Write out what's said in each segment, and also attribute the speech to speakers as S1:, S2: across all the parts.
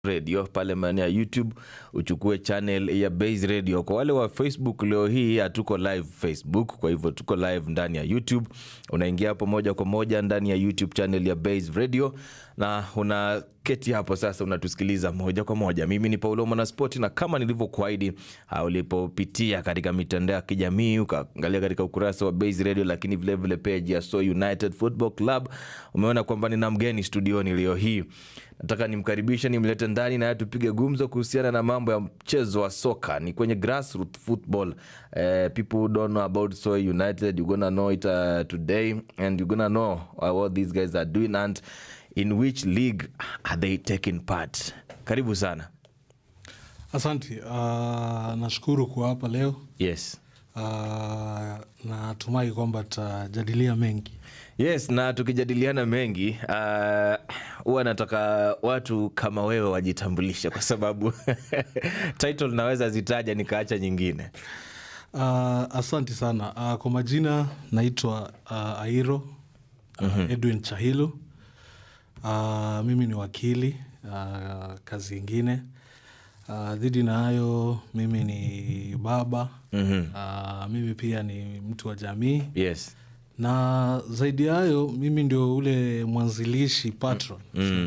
S1: Radio pale maana ya YouTube, uchukue channel ya Base Radio. Kwa wale wa Facebook leo hii hatuko live Facebook, kwa hivyo tuko live ndani ya YouTube. Unaingia hapo moja kwa moja ndani ya YouTube channel ya Base Radio na unaketi hapo sasa unatusikiliza moja kwa moja. Mimi ni Paulo Mwanaspoti, na kama nilivyokuahidi, ulipopitia katika mitandao ya kijamii ukaangalia katika ukurasa wa Base Radio, lakini vile vile page ya So United Football Club, umeona kwamba nina mgeni studioni leo hii. Nataka nimkaribishe, nimlete ndani na tupige gumzo kuhusiana na mambo ya mchezo wa soka. Ni kwenye grassroots football. People who don't know about So United, you're gonna know it today, and you're gonna know what these guys are doing and in which league are they taking part. Karibu sana.
S2: Asante. Nashukuru kwa hapa leo.
S1: Yes.
S2: Na tumai kwamba tutajadilia mengi.
S1: Yes, na tukijadiliana mengi, huwa nataka watu kama wewe wajitambulishe, kwa sababu title naweza zitaja nikaacha nyingine.
S2: Asante sana. Kwa majina naitwa Airo Edwin Chahilo. Mimi ni wakili, kazi ingine. Dhidi na hayo mimi ni baba. Mimi pia ni mtu wa jamii.
S1: Yes.
S2: Na zaidi hayo mimi ndio ule mwanzilishi Patron.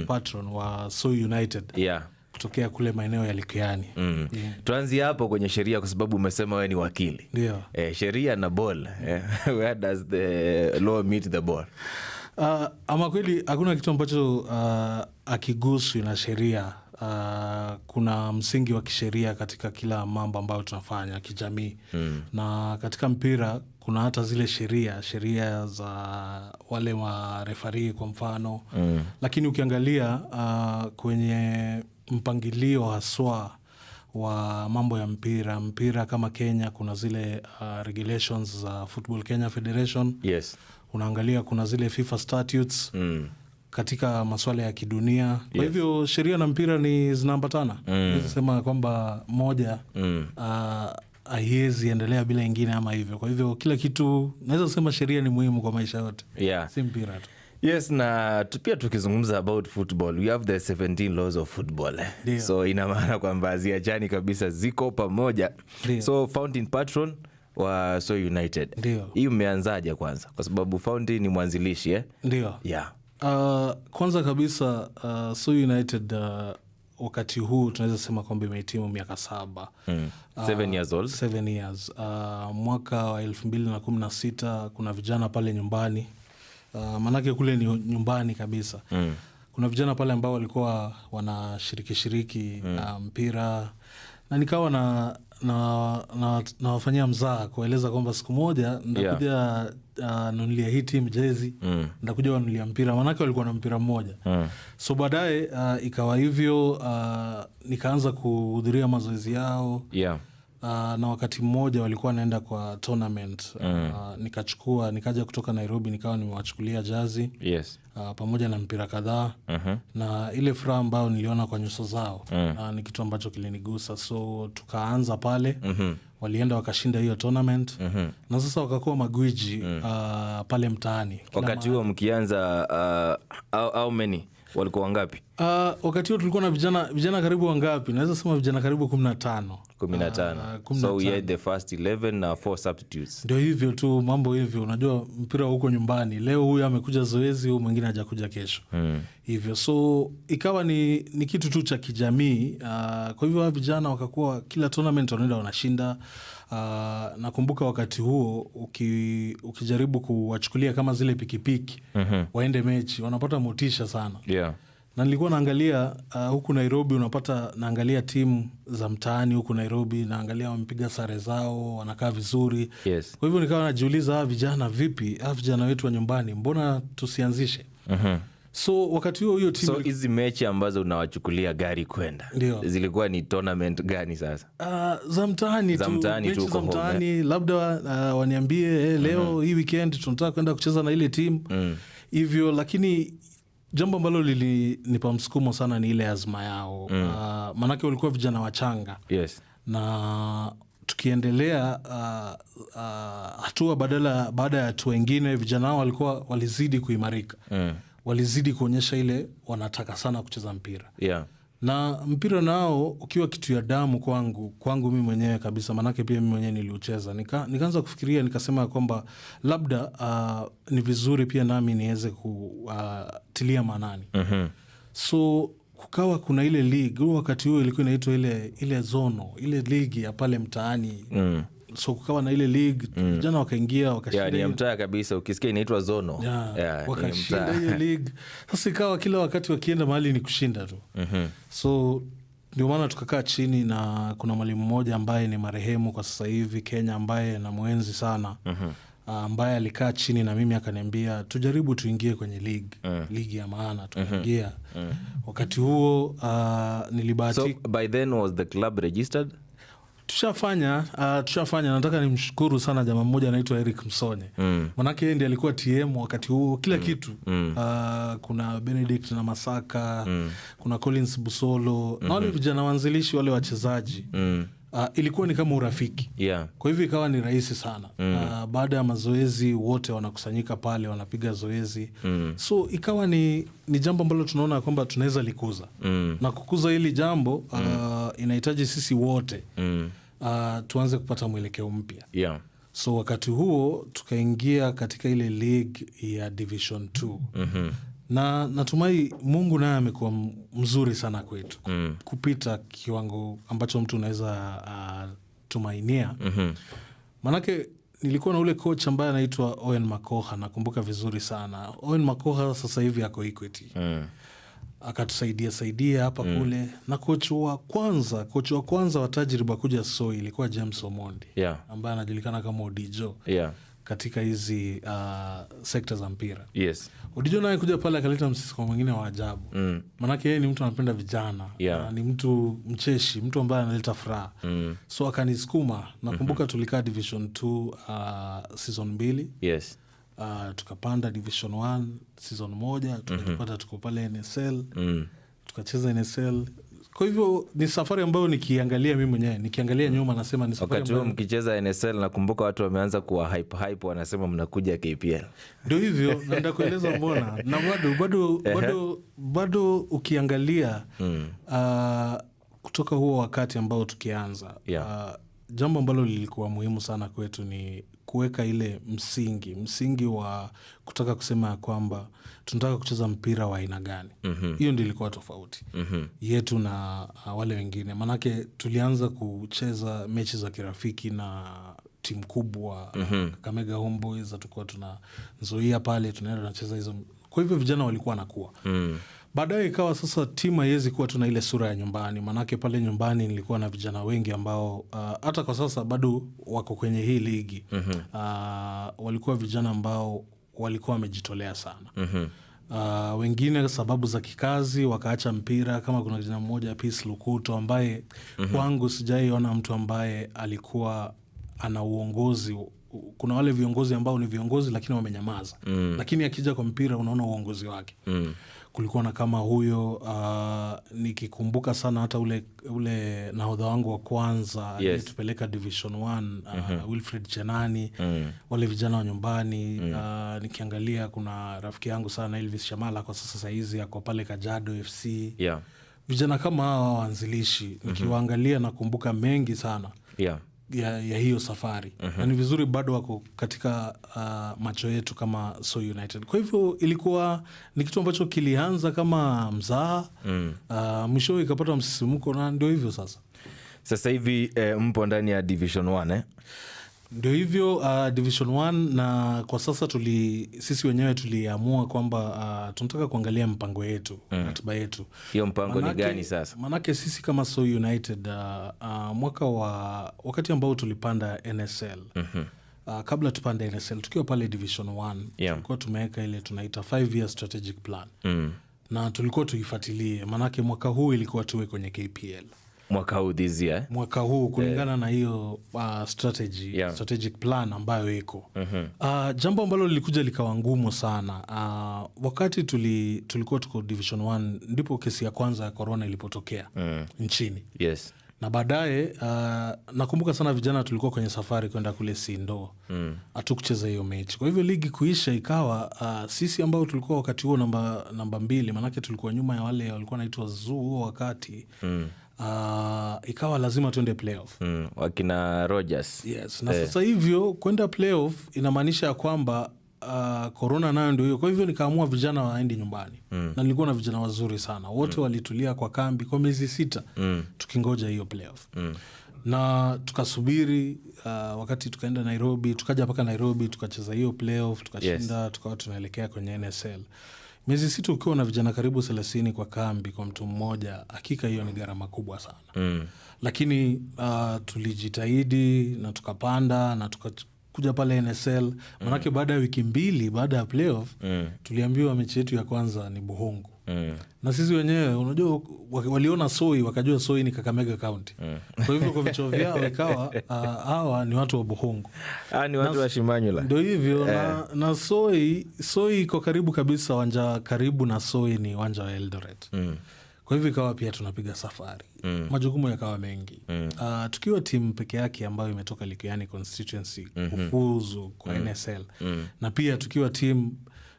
S2: Patron wa So United.
S1: Yeah.
S2: Kutokea kule maeneo ya Likuyani.
S1: Yeah. Tuanzie hapo kwenye sheria, kwa sababu umesema wewe ni wakili.
S2: Ndio.
S1: Sheria na ball. Where does the law meet the ball?
S2: Ama kweli hakuna kitu ambacho akiguswi na sheria. Kuna msingi wa kisheria katika kila mambo ambayo tunafanya kijamii. Na katika mpira kuna hata zile sheria za wale wa referee kwa mfano. Lakini ukiangalia kwenye mpangilio haswa wa mambo ya mpira kama Kenya kuna zile regulations za Football Kenya Federation.
S1: Yes. Unaangalia
S2: kuna zile FIFA statutes katika masuala ya kidunia. Kwa hivyo sheria na mpira ni zinaambatana. Nasema kwamba moja haiwezi endelea bila ingine ama hivyo. Kwa hivyo kila kitu naweza kusema sheria ni muhimu kwa maisha yote.
S1: Yeah.
S2: Si mpira tu.
S1: Yes, na pia tukizungumza about football, we have the 17 laws of football. So ina maana kwamba ziachani kabisa, ziko pamoja. So Fountain Patron wa So United. Hii umeanzaje kwanza? Kwa sababu Fountain ni mwanzilishi,
S2: Ndio.
S1: Yeah.
S2: Kwanza kabisa So United wakati huu tunaweza sema kwamba imehitimu miaka 7.
S1: 7 years old.
S2: 7 years. Mwaka wa 2016 kuna vijana pale nyumbani. Manake kule ni nyumbani kabisa. Kuna vijana pale ambao walikuwa wanashiriki mpira, na nikawa na wafanyia mzaa kueleza kwamba siku moja ndakuja nunulia hii team jezi, ndakuja wanunulia mpira, manake walikuwa na mpira mmoja. So baadaye ikawa hivyo, nikaanza kuhudhuria mazoezi yao.
S1: Yeah.
S2: Na wakati mmoja walikuwa naenda kwa tournament. Nikaja kutoka Nairobi, nikawa nimewachukulia jazi.
S1: Yes.
S2: Pamoja na mpira kadhaa. Na ile furaha ambayo niliona kwa nyuso zao ni kitu ambacho kilinigusa. So tukaanza pale. Walienda wakashinda hiyo tournament. Na sasa wakakuwa magwiji pale mtaani.
S1: Wakati huo mkianza how many walikuwa wangapi?
S2: Wakati huo tulikuwa na vijana karibu wangapi? Naweza sema vijana karibu 15.
S1: 15. So we had the first 11 na 4 substitutes.
S2: Ndio hivyo tu, mambo hivyo. Unajua mpira huko nyumbani. Leo huyu amekuja zoezi, huyu mwingine hajakuja kesho. Hivyo. So ikawa ni kitu tu cha kijamii. Kwa hivyo vijana wakakuwa kila tournament wanaenda wanashinda. Nakumbuka wakati huo ukijaribu kuwachukulia kama zile pikipiki waende mechi, wanapata motisha sana.
S1: Yeah.
S2: Na nilikuwa naangalia huku Nairobi, unapata naangalia timu za mtaani huku Nairobi, naangalia wamepiga sare zao, wanakaa vizuri.
S1: Yes.
S2: Kwa hivyo nikawa najiuliza vijana vipi, vijana wetu wa nyumbani mbona tusianzishe? So wakati huo hiyo timu.
S1: So hizi mechi ambazo unawachukulia gari kwenda, zilikuwa ni tournament gani sasa?
S2: Za mtaani tu. Mechi za mtaani, labda waniambie leo hii weekend tunataka kwenda kucheza na ile timu. Hivyo, lakini jambo ambalo lilinipa msukumo sana ni ile azma yao. Manake walikuwa vijana wachanga.
S1: Yes.
S2: Na tukiendelea hatua baada ya hatua wengine, vijana hao walizidi kuimarika. Walizidi kuonyesha ile wanataka sana kucheza mpira.
S1: Yeah.
S2: Na mpira nao ukiwa kitu ya damu kwangu mimi mwenyewe kabisa, manake pia mimi mwenyewe niliucheza. Nikaanza kufikiria, nikasema kwamba labda ni vizuri pia nami niweze kutilia maanani. So kukawa kuna ile league, wakati huo ilikuwa inaitwa ile zono, ile ligi ya pale mtaani. So kukawa na ile league, vijana wakaingia wakashinda.
S1: Ni mtaa kabisa, ukisikia inaitwa zono.
S2: Wakashinda hiyo league. Sasa ikawa kila wakati wakienda mahali ni kushinda tu. So ndio maana tukakaa chini, na kuna mwalimu mmoja ambaye ni marehemu kwa sasa hivi Kenya, ambaye na mwenzi sana, ambaye alikaa chini na mimi akaniambia tujaribu tuingie kwenye ligi ya maana. Tukaingia. Wakati huo nilibahatika.
S1: So by then was the club registered?
S2: Tushafanya. Nataka nimshukuru sana jamaa mmoja anaitwa Eric Msonye. Manake yeye ndiye alikuwa TM wakati huo, kila kitu. Kuna Benedict na Masaka, kuna Collins Busolo, na wale vijana wanzilishi, wale wachezaji. Ilikuwa ni kama urafiki. Kwa hivyo ikawa ni rahisi sana. Baada ya mazoezi wote wanakusanyika pale, wanapiga zoezi. So ikawa ni jambo ambalo tunaona kwamba tunaweza likuza. Na kukuza hili jambo inahitaji sisi wote tuanze kupata mwelekeo mpya. So wakati huo tukaingia katika ile league ya Division 2. Na natumai Mungu naye amekuwa mzuri sana kwetu, kupita kiwango ambacho mtu unaweza tumainia. Manake nilikuwa na ule coach ambaye anaitwa Owen Makoha, nakumbuka vizuri sana. Owen Makoha sasa hivi ako Equity. Akatusaidia hapa kule. Na coach wa kwanza wa tajriba kuja Soi ilikuwa James Omondi, ambaye anajulikana kama Odijo katika hizi sekta za mpira. Odijo naye kuja pale akaleta msisiko mwingine wa ajabu. Manake yeye ni mtu anapenda vijana. Ni mtu mcheshi, mtu ambaye analeta furaha. So akanisukuma. Nakumbuka tulikaa Division 2 season 2. Tukapanda Division 1 season 1, tukajipata tuko pale NSL. Tukacheza NSL. Kwa hivyo ni safari ambayo nikiangalia mimi mwenyewe, nikiangalia nyuma nasema ni safari
S1: ambayo... Wakati mkicheza NSL nakumbuka watu wameanza kuwa hype, wanasema mnakuja KPL.
S2: Ndio hivyo, naenda kueleza mbona. Na bado ukiangalia kutoka huo wakati ambao tukianza, jambo ambalo lilikuwa muhimu sana kwetu ni kuweka ile msingi wa kutaka kusema kwamba tunataka kucheza mpira wa aina gani. Hiyo ndio ilikuwa tofauti yetu na wale wengine. Manake tulianza kucheza mechi za kirafiki na timu kubwa, Kakamega Homeboys, tulikuwa tunazoea pale, tunaenda tunacheza hizo. Kwa hivyo vijana walikuwa wanakuwa. Baadaye ikawa sasa timu haiwezi kuwa tuna ile sura ya nyumbani. Manake pale nyumbani nilikuwa na vijana wengi ambao hata kwa sasa bado wako kwenye hii ligi. Walikuwa vijana ambao walikuwa wamejitolea sana. Wengine sababu za kikazi wakaacha mpira, kama kuna kijana mmoja Peace Lukuto ambaye kwangu sijaiona mtu ambaye alikuwa ana uongozi. Kuna wale viongozi ambao ni viongozi lakini wamenyamaza. Lakini akija kwa mpira unaona uongozi wake. Kulikuwa na kama huyo, nikikumbuka sana hata ule nahodha wangu wa kwanza alitupeleka Division 1, Wilfred Chenani, wale vijana wa nyumbani. Nikiangalia kuna rafiki yangu sana Elvis Shamala, kwa sasa hizi ako pale Kajiado FC. Vijana kama hawa waanzilishi nikiwaangalia nakumbuka mengi sana ya hiyo safari. Na ni vizuri bado wako katika macho yetu kama So United. Kwa hivyo ilikuwa ni kitu ambacho kilianza kama mzaha, mwisho ikapata msisimuko, na ndio hivyo sasa hivi mpo ndani ya Division 1. Ndio hivyo, Division 1, na kwa sasa sisi wenyewe tuliamua kwamba tunataka kuangalia mpango yetu, ratiba yetu.
S1: Hiyo mpango ni gani sasa? Manake
S2: sisi kama So United wakati ambao tulipanda NSL, kabla tupande NSL tukiwa pale Division 1, tulikuwa tumeweka ile tunaita 5-year strategic plan. Na tulikuwa tuifuatilie, manake mwaka huu ilikuwa tuwe kwenye KPL.
S1: Mwaka huu this year?
S2: Mwaka huu kulingana na hiyo strategic plan ambayo iko. Jambo ambalo lilikuja likawa ngumu sana. Wakati tulikuwa tuko Division 1 ndipo kesi ya kwanza ya corona ilipotokea nchini. Na baadaye nakumbuka sana vijana tulikuwa kwenye safari kwenda kule Sindo. Hatukucheza hiyo mechi. Kwa hivyo ligi kuisha ikawa sisi ambao tulikuwa wakati huo namba 2, manake tulikuwa nyuma ya wale walikuwa naitwa Zoo wakati. Ikawa lazima tuende playoff.
S1: Wakina Rogers.
S2: Yes. Na sasa hivyo kwenda playoff inamaanisha ya kwamba corona nayo ndio hiyo. Kwa hivyo nikaamua vijana waendi nyumbani. Na nilikuwa na vijana wazuri sana. Wote walitulia kwa kambi kwa miezi 6 tukingoja hiyo playoff. Na tukasubiri wakati tukaenda Nairobi, tukaja mpaka Nairobi, tukacheza hiyo playoff, tukashinda, tukawa tunaelekea kwenye NSL. Miezi 6 ukiwa na vijana karibu 30 kwa kambi kwa mtu mmoja, hakika hiyo ni gharama kubwa sana. Lakini tulijitahidi na tukapanda na tukakuja pale NSL. Manake baada ya wiki 2 baada ya playoff tuliambiwa mechi yetu ya kwanza ni Buhungu. Na sisi wenyewe unajua waliona Soi wakajua Soi ni Kakamega County. Kwa hivyo kwa vichwa vyao ikawa hawa ni watu wa Buhungu.
S1: Ni watu wa Shimanyula.
S2: Ndio hivyo na Soi iko karibu kabisa, wanja karibu na Soi ni wanja wa Eldoret. Kwa hivyo ikawa pia tunapiga safari. Majukumu yakawa mengi. Tukiwa timu peke yake ambayo imetoka Likuyani constituency kufuzu kwa NSL. Na pia tukiwa timu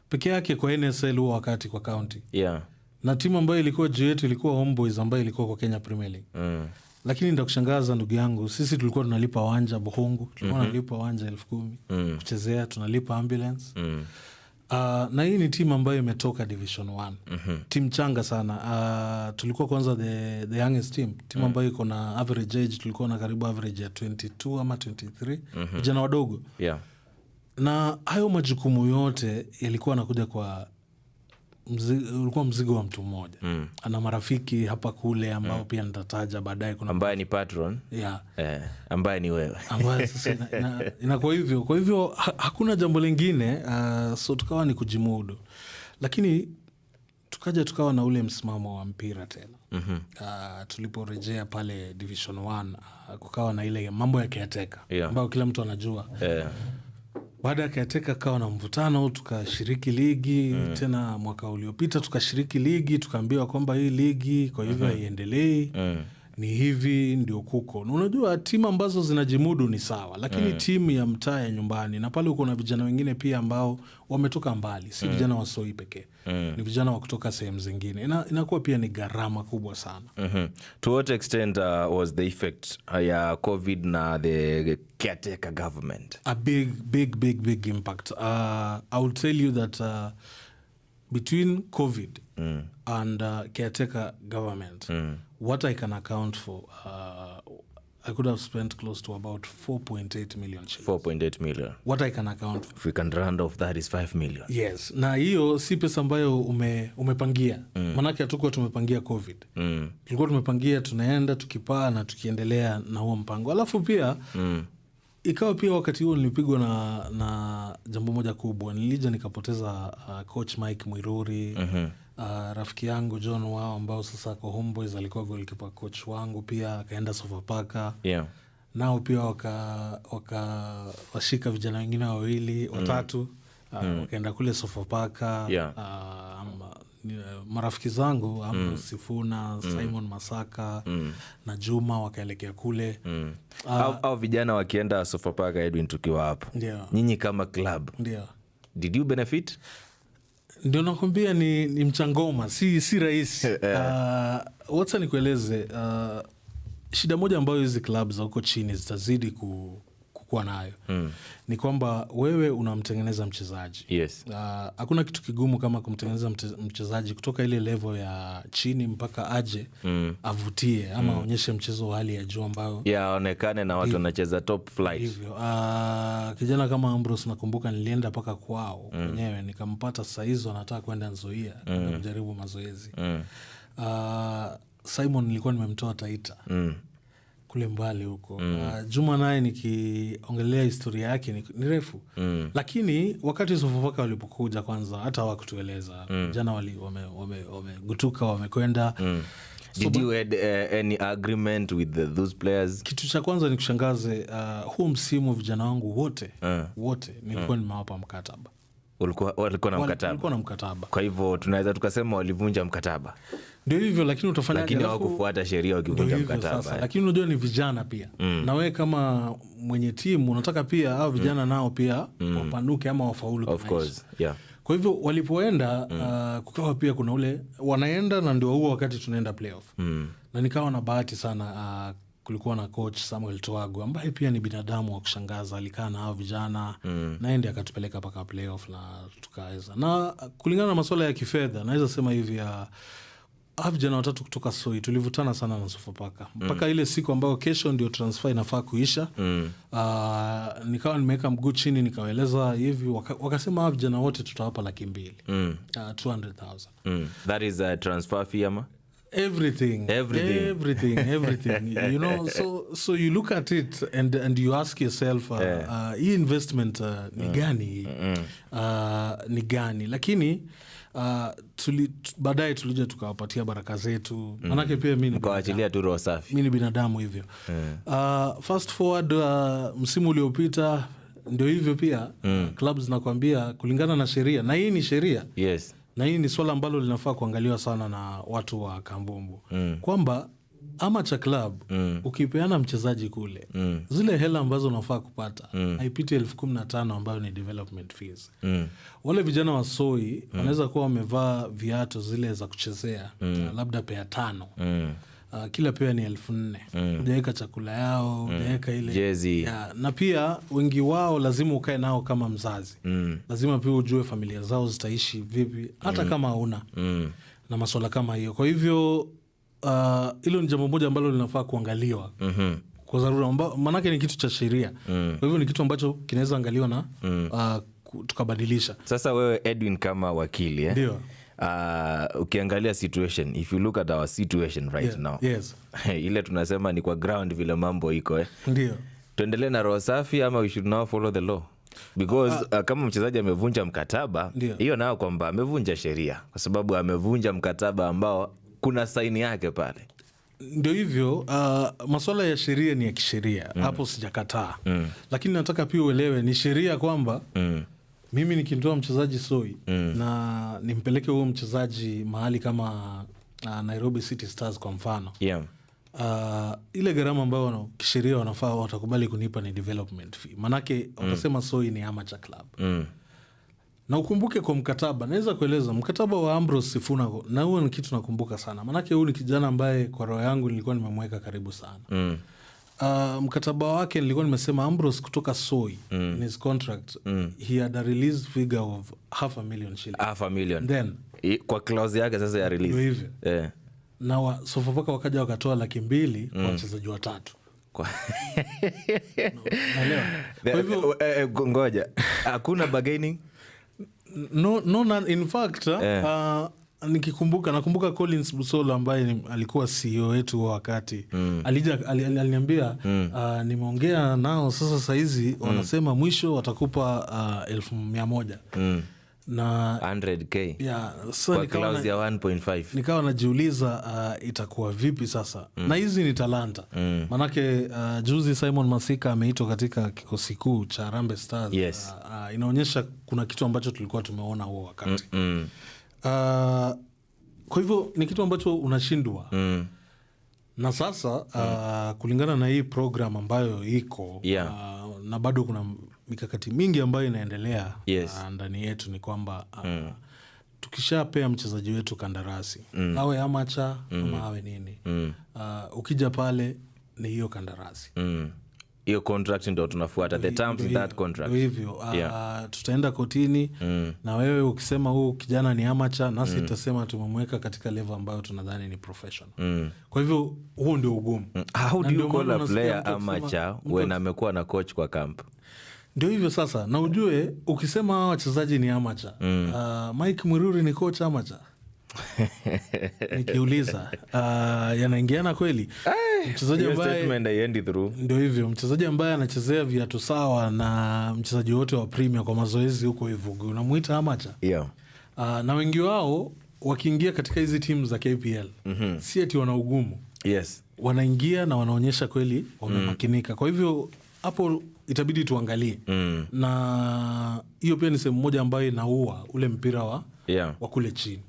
S2: peke yake kwa NSL huo wakati kwa county. Na timu ambayo ilikuwa juu yetu ilikuwa Homeboys ambayo ilikuwa kwa Kenya Premier League. Lakini ndakushangaza ndugu yangu, sisi tulikuwa tunalipa wanja Buhungu, tulikuwa tunalipa wanja 10,000 kuchezea, tunalipa ambulance. Na hii ni timu ambayo imetoka Division 1. Timu changa sana. Tulikuwa kwanza the youngest team. Timu ambayo iko na average age, tulikuwa na karibu average ya 22 ama 23. Vijana wadogo. Na hayo majukumu yote yalikuwa nakuja kwa ulikuwa mzigo wa mtu mmoja. Ana marafiki hapa kule ambao pia nitataja baadaye, kuna
S1: ambaye ni Patron. Ambaye ni wewe.
S2: Ambaye sasa inakuwa hivyo. Kwa hivyo hakuna jambo lingine, so tukawa ni kujimudu. Lakini tukawa na ule msimamo wa mpira tena. Tuliporejea pale Division 1 kukawa na ile mambo ya caretaker ambayo kila mtu anajua. Baada ya caretaker kawa na mvutano, tukashiriki ligi tena mwaka uliopita, tukashiriki ligi, tukaambiwa kwamba hii ligi kwa hivyo haiendelei. Ni hivi ndio kuko. Unajua timu ambazo zinajimudu ni sawa, lakini timu ya mtaa ya nyumbani, na pale uko na vijana wengine pia ambao wametoka mbali, si vijana wa Soi pekee. Ni vijana wa kutoka sehemu zingine. Inakuwa pia ni gharama kubwa sana.
S1: To what extent was the effect ya COVID na the caretaker government?
S2: A big impact. I will tell you that between COVID and caretaker government, what I can account for, I could have spent close to about 4.8 million shillings.
S1: 4.8 million.
S2: What I can account for.
S1: If we can round off, that is 5 million.
S2: Yes. Na hiyo si pesa ambayo umepangia. Manake hatukuwa tumepangia COVID. Tulikuwa tumepangia tunaenda tukipaa na tukiendelea na huo mpango. Alafu pia ikawa pia wakati huo nilipigwa na jambo moja kubwa. Nilija nikapoteza coach Mike Mwiruri. Rafiki yangu John wao ambao sasa kwa Homeboys alikuwa goalkeeper coach wangu, pia akaenda Sofapaka. Nao pia washika vijana wengine wawili watatu wakaenda kule Sofapaka. Marafiki zangu Sifuna, Simon Masaka na Juma wakaelekea kule.
S1: Au vijana wakienda Sofapaka, Edwin, tukiwa hapo, nyinyi kama club, did you benefit?
S2: Ndio nakwambia ni mchangoma, si rahisi. Wacha nikueleze shida moja ambayo hizi club za huko chini zitazidi kukuwa nayo. Ni kwamba wewe unamtengeneza mchezaji. Hakuna kitu kigumu kama kumtengeneza mchezaji kutoka ile level ya chini mpaka aje avutie ama aonyeshe mchezo wa hali ya juu ambao
S1: aonekane na watu wanacheza top flight.
S2: Hivyo kijana kama Ambrose nakumbuka nilienda paka kwao mwenyewe nikampata saa hizo anataka kwenda Nzoia kujaribu mazoezi. Simon nilikuwa nimemtoa Taita kule mbali huko. Juma naye nikiongelea historia yake ni refu. Lakini wakati Sofapaka walipokuja kwanza hata hawakutueleza. Jana wamegutuka wamekwenda.
S1: Did you had any agreement with those players?
S2: Kitu cha kwanza ni kushangaze, huu msimu vijana wangu wote nilikuwa nimewapa mkataba.
S1: Walikuwa na mkataba?
S2: Walikuwa na mkataba.
S1: Kwa hivyo tunaweza tukasema walivunja mkataba?
S2: Ndio hivyo, lakini utafanya
S1: lakini hawakufuata sheria wakivunja mkataba.
S2: Lakini unajua ni vijana pia. Na wewe kama mwenye timu unataka pia hao vijana nao pia wapanuke ama wafaulu.
S1: Of course, yeah.
S2: Kwa hivyo walipoenda kukawa pia kuna ule wanaenda, na ndio huo wakati tunaenda playoff. Na nikawa na bahati sana, kulikuwa na coach Samuel Twago ambaye pia ni binadamu wa kushangaza. Alikaa na hao vijana na ndiye akatupeleka mpaka playoff na tukaweza. Na kulingana na masuala ya kifedha naweza sema hivi, vijana watatu kutoka Soi tulivutana sana na Sofapaka mpaka ile siku ambayo kesho ndio transfer inafaa kuisha. Nikawa nimeweka mguu chini nikawaeleza hivi, wakasema vijana wote tutawapa 200,000, 200,000.
S1: That is a transfer fee ama?
S2: Everything. You know, so you look at it and you ask yourself, hii investment ni gani? Ni gani? Lakini baadaye tulija tukawapatia baraka zetu. Manake pia mimi
S1: nikawaachilia tu roho safi.
S2: Mimi ni binadamu hivyo. Fast forward, msimu uliopita ndio hivyo pia. Clubs nakwambia kulingana na sheria, na hii ni sheria.
S1: Yes.
S2: Na hii ni swala ambalo linafaa kuangaliwa sana na watu wa Kambumbu. Kwamba amateur club ukipeana mchezaji kule, zile hela ambazo unafaa kupata haipiti 15,000 ambayo ni development fees. Wale vijana wa Soi wanaweza kuwa wamevaa viatu zile za kuchezea, labda pea 5. Kila pea ni 4,000. Hujaweka chakula yao, hujaweka ile
S1: jezi.
S2: Na pia wengi wao lazima ukae nao kama mzazi. Lazima pia ujue familia zao zitaishi vipi hata kama hauna. Na masuala kama hiyo. Kwa hivyo hilo ni jambo moja ambalo linafaa kuangaliwa kwa dharura, manake ni kitu cha sheria. Kwa hivyo ni kitu ambacho kinaweza angaliwa na tukabadilisha.
S1: Sasa wewe Edwin kama wakili,
S2: ndio
S1: ukiangalia situation, if you look at our situation right now,
S2: yes.
S1: Ile tunasema ni kwa ground vile mambo iko,
S2: ndio
S1: tuendelee na roho safi ama we should now follow the law? Because kama mchezaji amevunja mkataba, hiyo nao kwamba amevunja sheria, kwa sababu amevunja mkataba ambao kuna saini yake pale.
S2: Ndio hivyo, masuala ya sheria ni ya kisheria. Hapo sijakataa. Lakini nataka pia uelewe ni sheria kwamba mimi nikimtoa mchezaji Soi na nimpeleke huo mchezaji mahali kama Nairobi City Stars kwa mfano, ile gharama ambayo kisheria wanafaa watakubali kunipa ni development fee. Manake watasema Soi ni amateur club. Na ukumbuke kwa mkataba, naweza kueleza mkataba wa Ambrose Sifuna, na huo ni kitu nakumbuka sana. Manake huyu ni kijana ambaye kwa roho yangu nilikuwa nimemweka karibu sana. Mkataba wake nilikuwa nimesema Ambrose kutoka Soi in his contract he had a release figure of 500,000 shillings.
S1: 500,000.
S2: Then
S1: kwa clause yake sasa ya release.
S2: Hivyo. Na Sofapaka wakaja wakatoa 200,000 kwa wachezaji watatu.
S1: Kwa hivyo ngoja, hakuna bargaining?
S2: No, in fact nakumbuka Collins Busolo ambaye alikuwa CEO wetu wa wakati. Aliniambia nimeongea nao sasa saizi wanasema mwisho watakupa 1,100,000 na
S1: 100K
S2: so
S1: clause ya 1.5.
S2: Nikawa najiuliza itakuwa vipi sasa. Na hizi ni talanta. Manake juzi Simon Masika ameitwa katika kikosi kuu cha Harambee Stars.
S1: Yes.
S2: Inaonyesha kuna kitu ambacho tulikuwa tumeona huo wakati. Kwa hivyo ni kitu ambacho unashindwa. Na sasa kulingana na hii program ambayo iko na bado kuna mikakati mingi ambayo inaendelea ndani yetu, ni kwamba tukishapea mchezaji wetu kandarasi awe amacha ama awe nini, ukija pale ni hiyo kandarasi,
S1: hiyo contract ndio tunafuata, the terms in that contract.
S2: Hivyo tutaenda kotini na wewe ukisema huu kijana ni amateur, nasi tutasema tumemweka katika level ambayo tunadhani ni professional. Kwa hivyo huo ndio ugumu.
S1: How do you call a player amateur when amekuwa na coach kwa camp?
S2: Ndio hivyo sasa, na ujue ukisema hawa wachezaji ni amateur, Mike Mwiruri ni coach amateur. Nikiuliza yanaingiana kweli? Mchezaji ambaye ndio hivyo, mchezaji ambaye anachezea viatu sawa na mchezaji wote wa Premier kwa mazoezi huko hivyo, unamuita amateur? Na wengi wao wakiingia katika hizi timu za KPL si eti wana ugumu. Wanaingia na wanaonyesha kweli wamemakinika. Kwa hivyo hapo itabidi tuangalie. Na hiyo pia ni sehemu moja ambayo inaua ule mpira wa kule chini.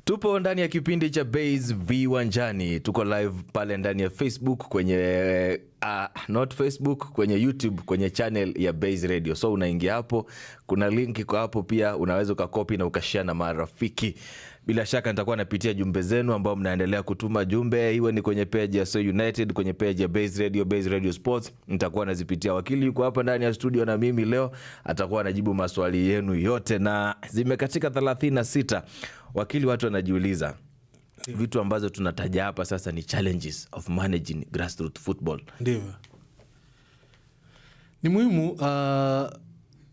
S1: Tupo ndani ya kipindi cha Base Viwanjani. Tuko live pale ndani ya Facebook kwenye not Facebook, kwenye YouTube, kwenye channel ya Base Radio. So unaingia hapo, kuna link iko hapo pia, unaweza ukakopi na ukashare na marafiki. Bila shaka nitakuwa napitia jumbe zenu ambao mnaendelea kutuma jumbe, iwe ni kwenye page ya So United, kwenye page ya Base Radio Sports. Nitakuwa nazipitia. Wakili yuko hapa ndani ya studio na mimi leo atakuwa anajibu maswali yenu yote, na zimekatika 36. Wakili, watu wanajiuliza vitu ambazo tunataja hapa sasa ni challenges of managing grassroots football.
S2: Ndivyo. Ni muhimu.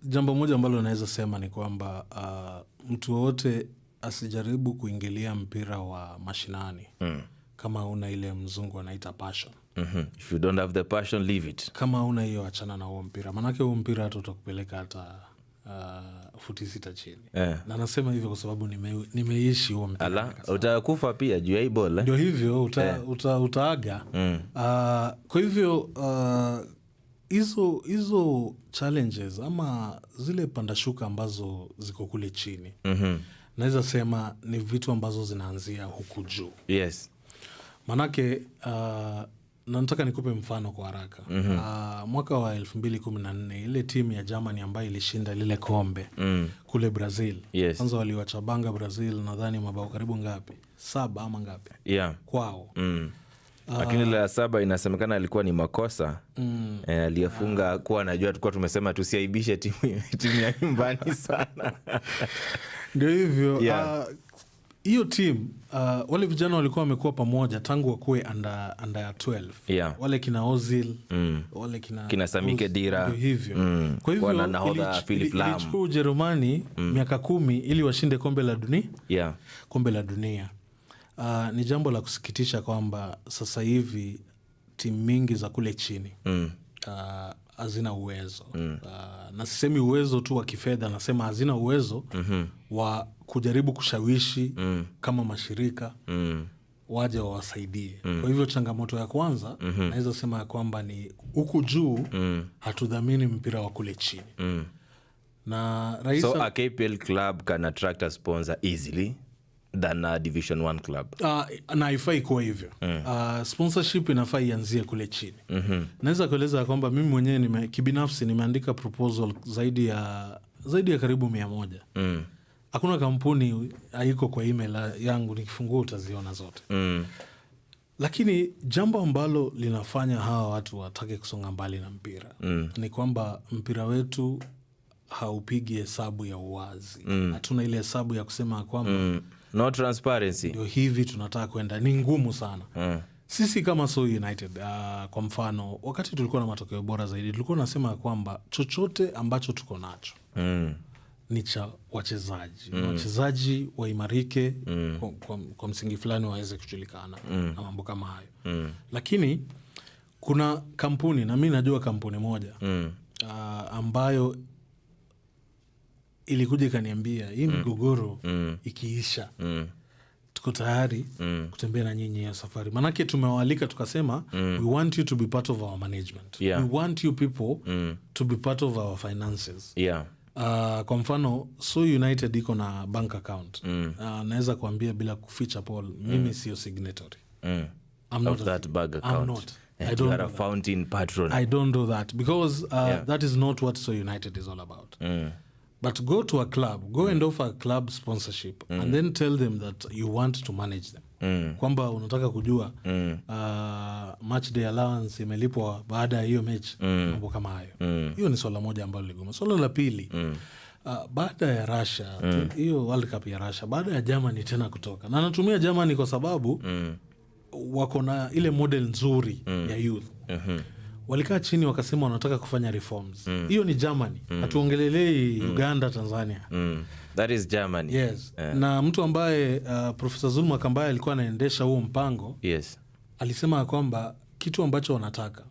S2: Jambo moja ambalo naweza sema ni kwamba mtu wote asijaribu kuingilia mpira wa mashinani kama una ile mzungu anaita passion.
S1: If you don't have the passion, leave it.
S2: Kama una hiyo, achana na huo mpira. Manake huo mpira hata utakupeleka hata futi 6 chini. Na nasema hivyo kwa sababu nimeishi huo mpira.
S1: Utakufa pia juu ya hii ball.
S2: Ndio hivyo, utaaga. Kwa hivyo hizo challenges ama zile pandashuka ambazo ziko kule chini, naweza sema ni vitu ambazo zinaanzia huku juu.
S1: Yes.
S2: Manake na nataka nikupe mfano kwa haraka. Mwaka wa 2014 ile timu ya Germany ambayo ilishinda lile kombe kule Brazil.
S1: Yes.
S2: Kwanza waliwachabanga Brazil nadhani mabao karibu ngapi? 7 ama ngapi?
S1: Yeah.
S2: Kwao.
S1: Lakini ile ya 7 inasemekana alikuwa ni makosa. Aliyefunga kuwa anajua tulikuwa tumesema tusiaibishe timu ya nyumbani sana.
S2: Ndio hivyo.
S1: Yeah.
S2: Hiyo timu wale vijana walikuwa wamekuwa pamoja tangu wakuwe under 12.
S1: Yeah.
S2: Wale kina Ozil, wale kina
S1: Samike Dira.
S2: Ndio hivyo. Kwa hivyo ilichukua Ujerumani miaka 10 ili washinde kombe la dunia.
S1: Yeah.
S2: Kombe la dunia. Ni jambo la kusikitisha kwamba sasa hivi timu mingi za kule chini hazina uwezo. Na sisemi uwezo tu wa kifedha, nasema hazina uwezo wa kujaribu kushawishi kama mashirika waje wawasaidie. Kwa hivyo changamoto ya kwanza naweza sema ya kwamba ni huku juu hatudhamini mpira wa kule chini. Na
S1: so a KPL club can attract a sponsor easily than a Division 1 club.
S2: Na haifai kuwa hivyo. Sponsorship inafaa ianzie kule chini. Naweza kueleza kwamba mimi mwenyewe kibinafsi nimeandika proposal zaidi ya karibu 100. Hakuna kampuni haiko kwa email yangu, nikifungua utaziona zote. Lakini jambo ambalo linafanya hawa watu watake kusonga mbali na mpira ni kwamba mpira wetu haupigi hesabu ya uwazi. Hatuna ile hesabu ya kusema kwamba
S1: no transparency.
S2: Ndio hivi tunataka kwenda, ni ngumu sana. Sisi kama So United, kwa mfano, wakati tulikuwa na matokeo bora zaidi, tulikuwa nasema kwamba chochote ambacho tuko nacho ni cha wachezaji. Wachezaji waimarike, kwa msingi fulani waweze kujulikana na mambo kama hayo. Lakini kuna kampuni, na mimi najua kampuni moja ambayo ilikuja ikaniambia hii migogoro ikiisha tuko tayari kutembea na nyinyi ya safari. Manake tumewaalika tukasema we want you to be part of our management. We want you people to be part of our finances. Kwa mfano So United iko na bank account. Naweza kuambia bila kuficha Paul, mimi sio signatory. I'm not
S1: of that bank account.
S2: I'm not.
S1: I don't have a fountain patron.
S2: I don't do that because that is not what So United is all about. But go to a club, go and offer a club sponsorship and then tell them that you want to manage them. Kwamba unataka kujua match day allowance imelipwa baada ya hiyo mechi, mambo kama hayo. Hiyo ni swala moja ambalo ligoma. Swala la pili, baada ya Russia, hiyo World Cup ya Russia, baada ya Germany tena kutoka. Na natumia Germany kwa sababu wako na ile model nzuri ya youth. Walikaa chini wakasema wanataka kufanya reforms. Hiyo ni Germany. Hatuongelelei Uganda, Tanzania.
S1: That is Germany.
S2: Yes. Na mtu ambaye Professor Zulma ambaye alikuwa anaendesha huo mpango, alisema kwamba kitu ambacho wanataka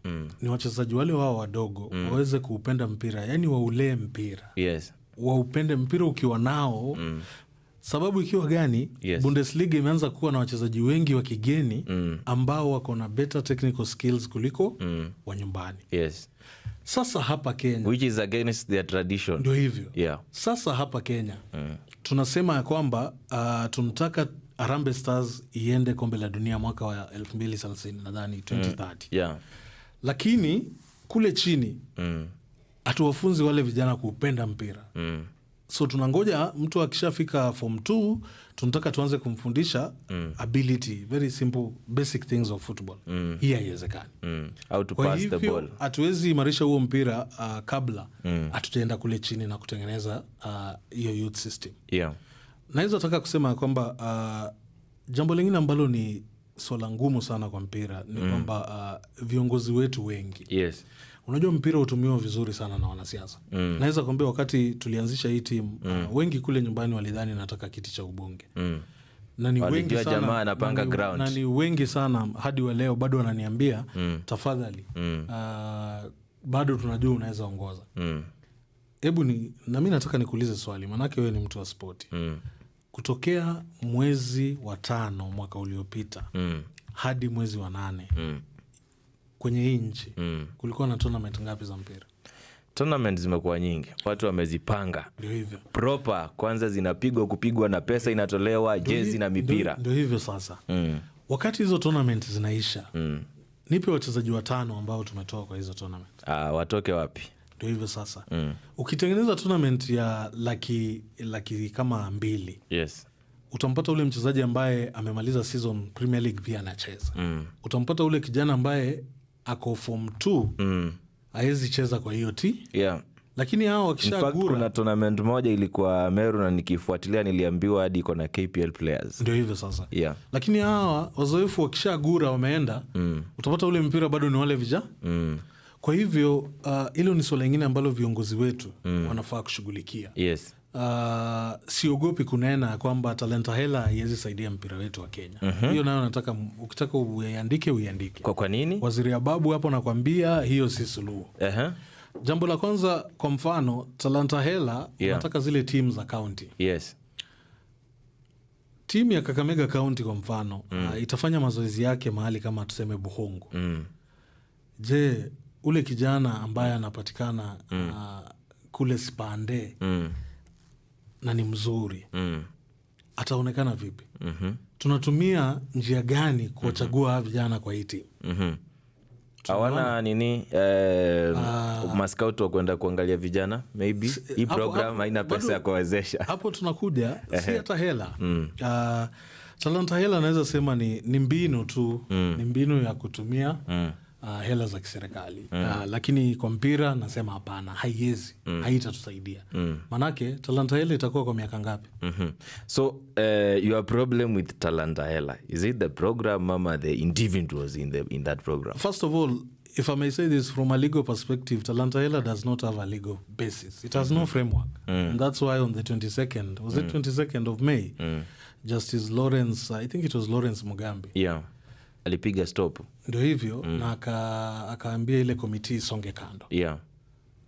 S2: ni wachezaji wale wao wadogo waweze kuupenda mpira, yani waulee mpira. Waupende mpira ukiwa nao. Sababu ikiwa gani? Bundesliga imeanza kuwa na wachezaji wengi wa kigeni ambao wako na better technical skills kuliko wa nyumbani. Sasa hapa Kenya,
S1: which is against their tradition.
S2: Ndio hivyo. Sasa hapa Kenya tunasema ya kwamba tunataka Harambee Stars iende kombe la dunia mwaka wa 2030 nadhani 2030.
S1: Yeah.
S2: Lakini kule chini hatuwafunzi wale vijana kupenda mpira. So tunangoja mtu akishafika form 2 tunataka tuanze kumfundisha ability, very simple basic things of football. Hii haiwezekani.
S1: How to pass the ball.
S2: Hatuwezi imarisha huo mpira kabla hatujaenda kule chini na kutengeneza hiyo youth system.
S1: Yeah.
S2: Naweza taka kusema kwamba jambo lingine ambalo ni swala ngumu sana kwa mpira ni kwamba viongozi wetu wengi.
S1: Yes.
S2: Unajua mpira hutumiwa vizuri sana na wanasiasa. Naweza kuambia wakati tulianzisha hii timu wengi kule nyumbani walidhani nataka kiti cha ubunge. Na ni wengi sana,
S1: jamaa anapanga ground.
S2: Na ni wengi sana hadi wa leo bado wananiambia tafadhali bado tunajua unaweza ongoza. Hebu na mimi nataka nikuulize swali, manake wewe ni mtu wa spoti. Kutokea mwezi wa 5 mwaka uliopita hadi mwezi wa 8 kwenye hii nchi kulikuwa na tournament ngapi za mpira?
S1: Tournament zimekuwa nyingi, watu wamezipanga.
S2: Ndio hivyo.
S1: Proper, kwanza kupigwa na pesa inatolewa, jezi na mipira.
S2: Ndio hivyo sasa. Wakati hizo tournament zinaisha, nipe wachezaji 5 ambao tumetoa kwa hizo tournament.
S1: Watoke wapi?
S2: Ndio hivyo sasa. Ukitengeneza tournament ya laki kama 2.
S1: Yes.
S2: Utampata ule mchezaji ambaye amemaliza season Premier League pia anacheza. Utampata ule kijana ambaye ako form 2 haezi cheza kwa hiyo
S1: yeah.
S2: Lakini hao wakishagura,
S1: kuna tournament moja ilikuwa Meru na nikifuatilia niliambiwa hadi iko na KPL players.
S2: Ndio hivyo sasa.
S1: Yeah.
S2: Lakini hawa wazoefu wakishagura wameenda, utapata ule mpira bado ni wale vijana. Kwa hivyo hilo ni swala lingine ambalo viongozi wetu wanafaa kushughulikia.
S1: Yes.
S2: Siogopi kunena kwamba talanta hela haiwezi saidia mpira wetu wa Kenya. Hiyo nayo nataka, ukitaka uiandike.
S1: Kwa nini?
S2: Waziri Ababu hapo nakwambia hiyo si suluhu. Jambo la kwanza, kwa mfano talanta hela nataka zile team za county.
S1: Yes.
S2: Timu ya Kakamega County kwa mfano itafanya mazoezi yake mahali kama tuseme Buhongo. Je, ule kijana ambaye anapatikana kule Sipande na ni mzuri ataonekana vipi? Tunatumia njia gani kuwachagua vijana kwa hii timu?
S1: Hawana nini maskauti wa kwenda kuangalia vijana? Maybe hii program haina pesa ya kuwezesha. Hapo
S2: tunakuja si hata hela. Talanta hela naweza sema ni mbinu tu. Ni mbinu ya kutumia hela za kiserikali. Lakini kwa mpira nasema hapana, haiwezi. Haitatusaidia. Manake talanta hela itakuwa kwa miaka ngapi?
S1: So your problem with talanta hela, is it the program or the individuals in that program?
S2: First of all, if I may say this from a legal perspective, talanta hela does not have a legal basis. It has no framework. And that's why on the 22nd, was it 22nd of May, Justice Lawrence, I think it was Lawrence Mugambi.
S1: Yeah. Alipiga stop.
S2: Ndio hivyo na akaambia ile komiti songe kando.
S1: Yeah.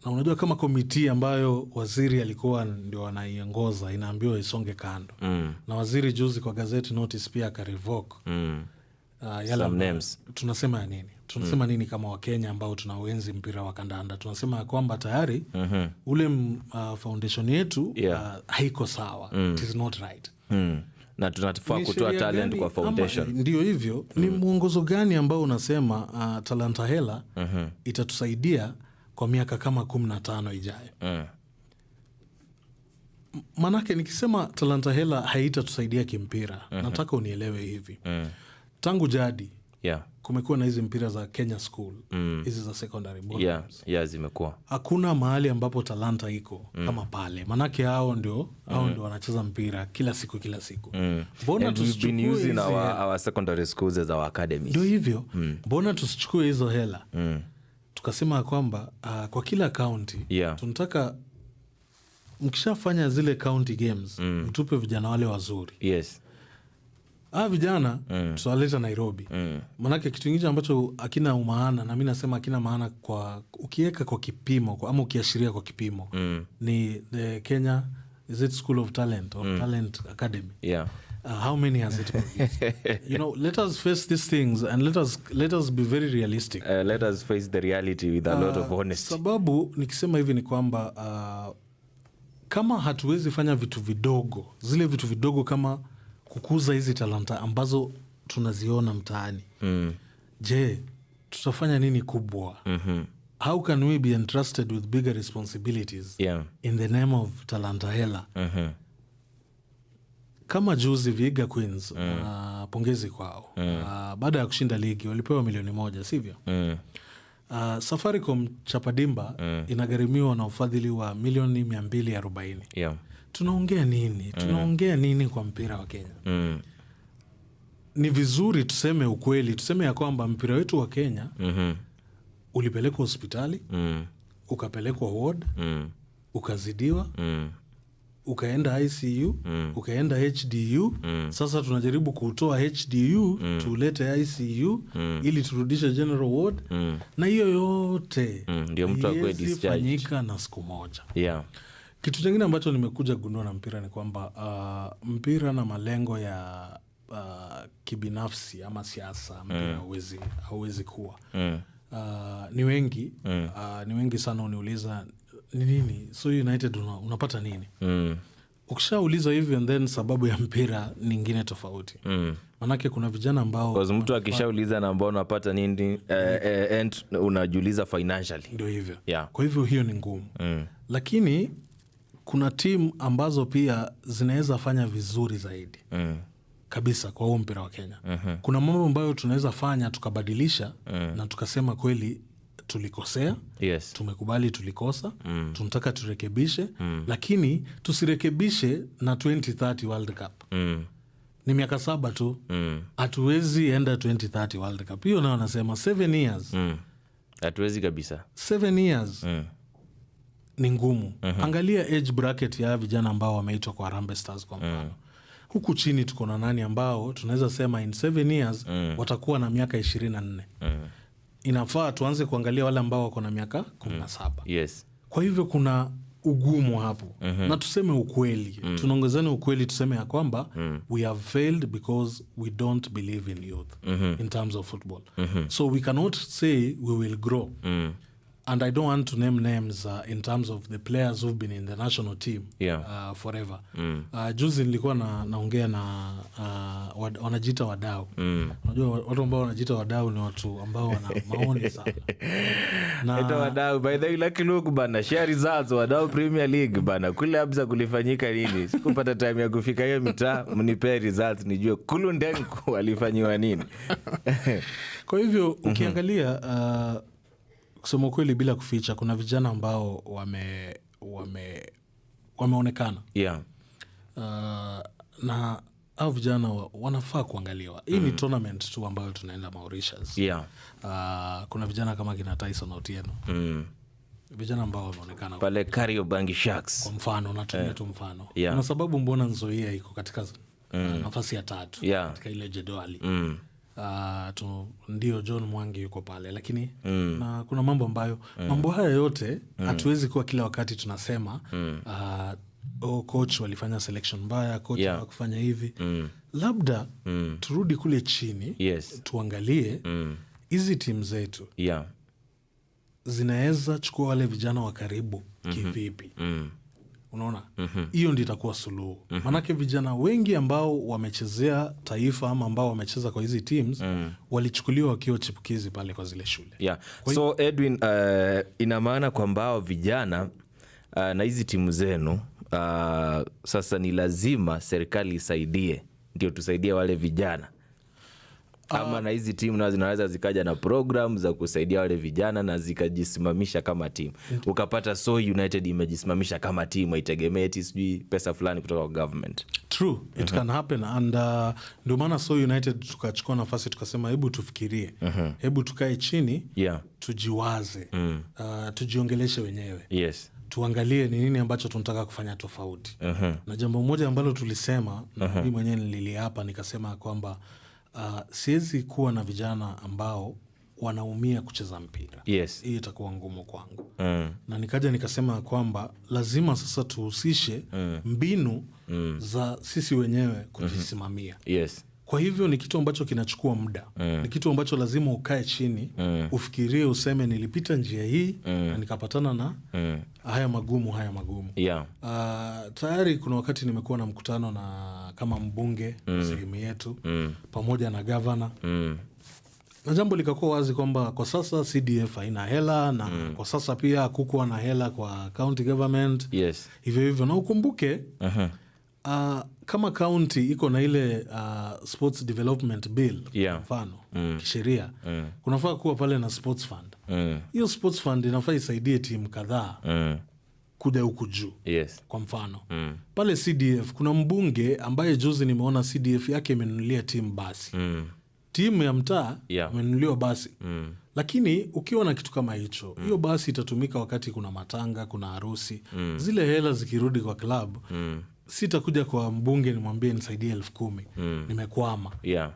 S2: Na unajua kama komiti ambayo waziri alikuwa ndio anaiongoza inaambiwa isonge kando. Na waziri juzi kwa gazeti notice pia akarevoke
S1: some names.
S2: Tunasema ya nini? Tunasema nini kama Wakenya ambao tunauenzi mpira wa kandanda? Tunasema kwamba tayari ule foundation yetu haiko sawa. It is not right.
S1: Na tunatufaa kutoa talent kwa foundation.
S2: Ndio hivyo. Ni mwongozo gani ambao unasema talanta hela itatusaidia kwa miaka kama 15 ijayo? Manake nikisema talanta hela haitatusaidia kimpira, nataka unielewe hivi. Tangu jadi kumekuwa na hizi mpira za Kenya School, hizi za secondary board.
S1: Zimekuwa.
S2: Hakuna mahali ambapo talanta iko kama pale. Manake hao ndio wanacheza mpira kila siku.
S1: Mbona tusichukue using our secondary schools as our academies?
S2: Ndio hivyo. Mbona tusichukue hizo hela? Tukasema kwamba kwa kila county tunataka mkishafanya zile county games mtupe vijana wale wazuri.
S1: Yes.
S2: Vijana tutawaleta Nairobi. Manake kitu kingine ambacho hakina umaana, na mimi nasema hakina maana kwa ukiweka kwa kipimo ama ukiashiria kwa kipimo ni the Kenya, is it School of Talent or Talent Academy? How many has it produced? Let us face these things and let us be very realistic.
S1: Let us face the reality with a lot of honesty.
S2: Sababu nikisema hivi ni kwamba kama hatuwezi fanya vitu vidogo, zile vitu vidogo kama kukuza hizi talanta ambazo tunaziona mtaani. Je, tutafanya nini kubwa? How can we be entrusted with bigger responsibilities in the name of talanta hela? Kama juzi Vihiga Queens, pongezi kwao. Baada ya kushinda ligi walipewa milioni 1, sivyo? Safaricom Chapadimba inagharimiwa na ufadhili wa milioni 240. Tunaongea nini? Tunaongea nini kwa mpira wa Kenya? Ni vizuri tuseme ukweli, tuseme ya kwamba mpira wetu wa Kenya ulipelekwa hospitali, ukapelekwa ward, ukazidiwa, ukaenda ICU, ukaenda HDU. Sasa tunajaribu kutoa HDU tulete ICU ili turudishe general ward, na hiyo yote
S1: ndio mtu akwe discharge
S2: fanyika na siku moja. Kitu kingine ambacho nimekuja gundua na mpira ni kwamba mpira na malengo ya kibinafsi ama siasa, mpira hauwezi kuwa. Ni wengi sana uniuliza ni nini So United unapata nini? Ukishauliza hivyo and then sababu ya mpira nyingine tofauti. Manake kuna vijana ambao
S1: kwa mtu akishauliza na ambao unapata nini and unajiuliza financially.
S2: Ndio hivyo. Kwa hivyo hiyo ni ngumu. Lakini kuna timu ambazo pia zinaweza fanya vizuri zaidi. Kabisa kwa huo mpira wa Kenya. Kuna mambo ambayo tunaweza fanya tukabadilisha na tukasema kweli tulikosea. Tumekubali tulikosa. Tunataka turekebishe. Lakini tusirekebishe na 2030 World Cup. Ni miaka 7 tu. Hatuwezi enda 2030 World Cup. Hiyo nao nasema 7 years.
S1: Hatuwezi kabisa.
S2: 7 years. Ni ngumu. Angalia age bracket ya vijana ambao wameitwa kwa Harambee Stars kwa mfano. Huku chini tuko na nani ambao tunaweza sema in 7 years watakuwa na miaka 24. Inafaa tuanze kuangalia wale ambao wako na miaka 17. Kwa hivyo kuna ugumu hapo. Na tuseme ukweli. Tunaongezana ukweli, tuseme ya kwamba we have failed because we don't believe in youth in terms of football. So we cannot say we will grow. And I don't want to name names in terms of the players who've been in the national team forever. Juzi nilikuwa naongea na wanajiita wadau. Unajua watu ambao wanajiita wadau ni watu ambao wana maoni sana.
S1: Ito wadau, by the way, lucky look bana, share results, wadau Premier League bana. Kule abza kulifanyika nini? Sikupata time ya kufika hiyo mitaa, mnipe results nijue Kulundenku walifanyiwa nini.
S2: Kwa hivyo ukiangalia kusema kweli bila kuficha, kuna vijana ambao wameonekana. Na hao vijana wanafaa kuangaliwa. Hii ni tournament tu ambayo tunaenda Mauritius. Kuna vijana kama kina Tyson Otieno. Vijana ambao wameonekana
S1: pale Kariobangi Sharks.
S2: Kwa mfano, natumia tu mfano. Kuna sababu mbona Nzoia iko katika nafasi ya 3 katika ile jedwali. Ndio John Mwangi yuko pale, lakini na kuna mambo ambayo mambo haya yote hatuwezi kuwa kila wakati tunasema coach walifanya selection mbaya, coach hakufanya hivi. Labda turudi kule chini, tuangalie hizi timu zetu zinaweza chukua wale vijana wa karibu kivipi. Unaona? Hiyo ndio itakuwa suluhu. Manake vijana wengi ambao wamechezea taifa ama ambao wamecheza kwa hizi teams walichukuliwa wakiwa chipukizi pale kwa zile shule.
S1: So Edwin, ina maana kwamba vijana na hizi timu zenu sasa ni lazima serikali isaidie, ndio tusaidie wale vijana. Ama na hizi timu na zinaweza zikaja na program za kusaidia wale vijana na zikajisimamisha kama timu. Ukapata So United imejisimamisha kama timu, haitegemei sijui pesa fulani kutoka kwa government.
S2: True, it can happen. And ndio maana So United tukachukua nafasi tukasema hebu tufikirie. Hebu tukae chini, tujiwaze, tujiongeleshe wenyewe. Tuangalie ni nini ambacho tunataka kufanya tofauti. Na jambo moja ambalo tulisema, na mimi mwenyewe nililiapa nikasema kwamba siwezi kuwa na vijana ambao wanaumia kucheza mpira. Hii itakuwa ngumu kwangu. Na nikaja nikasema kwamba lazima sasa tuhusishe mbinu za sisi wenyewe kujisimamia. Kwa hivyo ni kitu ambacho kinachukua muda. Ni kitu ambacho lazima ukae chini, ufikirie, useme nilipita njia hii na nikapatana na haya magumu.
S1: Yeah.
S2: Tayari kuna wakati nimekuwa na mkutano na kama mbunge sehemu yetu pamoja na gavana na jambo likakuwa wazi kwamba kwa sasa CDF haina hela na kwa sasa pia hakukuwa na hela kwa county government.
S1: Yes.
S2: Hivyo na ukumbuke kama county iko na ile sports development bill mfano kisheria kunafaa kuwa pale na sports fund. Hiyo sports fund inafaa isaidie timu kadhaa kuja huku juu.
S1: Yes.
S2: Kwa mfano pale CDF kuna mbunge ambaye juzi nimeona CDF yake imenunulia timu basi. Timu ya mtaa imenunuliwa basi. Lakini ukiwa na kitu kama hicho, hiyo basi itatumika wakati kuna matanga, kuna harusi. Zile hela zikirudi kwa club, sitakuja kwa mbunge nimwambie nisaidie 10,000. Nimekwama.
S1: Yeah.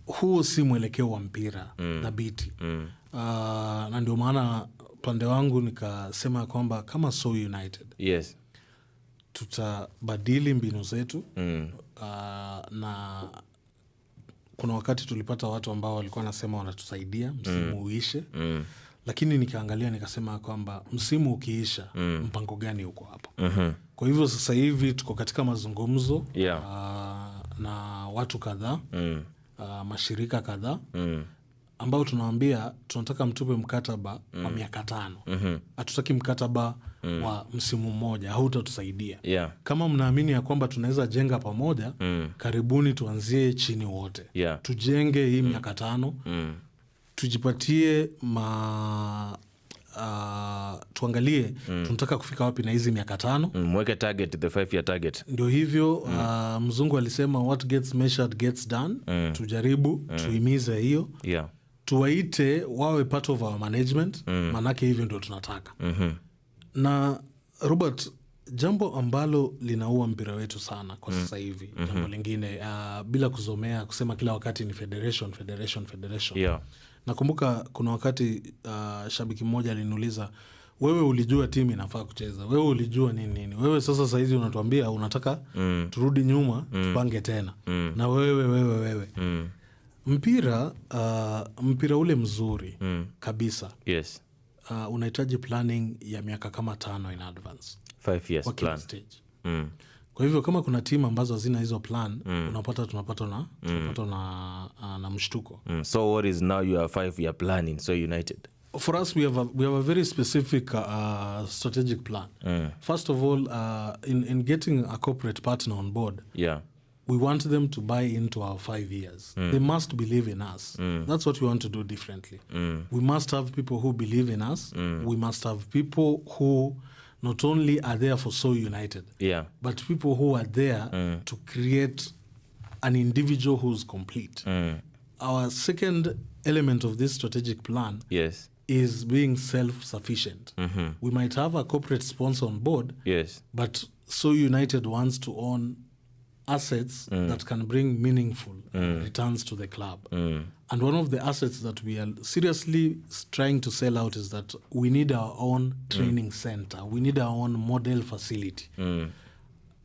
S2: Huo si mwelekeo wa mpira dhabiti. Na ndio maana pande wangu nikasema kwamba kama So United,
S1: yes,
S2: tutabadili mbinu zetu. Na kuna wakati tulipata watu ambao walikuwa nasema wanatusaidia msimu uishe. Lakini nikaangalia nikasema kwamba msimu ukiisha mpango gani uko hapo? Kwa hivyo sasa hivi tuko katika mazungumzo na watu kadhaa, mashirika kadhaa ambao tunawaambia tunataka mtupe mkataba wa miaka 5. Hatutaki mkataba wa msimu mmoja, hautatusaidia. Kama mnaamini ya kwamba tunaweza jenga pamoja, karibuni tuanzie chini wote. Tujenge hii miaka 5. Tujipatie tuangalie tunataka kufika wapi na hizi miaka 5.
S1: Mweke target, the 5-year target.
S2: Ndio hivyo. Mzungu alisema what gets measured gets done. Tujaribu tuimize hiyo. Tuwaite wawe part of our management. Manake hivyo ndio tunataka. Na Robert, jambo ambalo linaua mpira wetu sana kwa sasa hivi, jambo lingine bila kuzomea kusema kila wakati ni federation. Nakumbuka kuna wakati shabiki mmoja aliniuliza, wewe ulijua timu inafaa kucheza, wewe ulijua nini, wewe sasa saizi unatuambia unataka turudi nyuma tupange tena. Na wewe mpira ule mzuri kabisa,
S1: yes,
S2: unahitaji planning ya miaka kama 5 in advance,
S1: 5 years plan
S2: stage. Kwa hivyo kama kuna timu ambazo hazina hizo plan, unapata tunapata na mshtuko.
S1: So what is now your 5-year plan in So United?
S2: For us, we have a very specific strategic plan. First of all, in getting a corporate partner on board, we want them to buy into our 5 years. They must believe in us. That's what we want to do differently. We must have people who believe in us. We must have people who not only are there for So United, but people who are there to create an individual who's complete. Our second element of this strategic plan is being self-sufficient. We might have a corporate sponsor on board, but So United wants to own assets that can bring meaningful returns to the club. And one of the assets that we are seriously trying to sell out is that we need our own training center. We need our own model facility.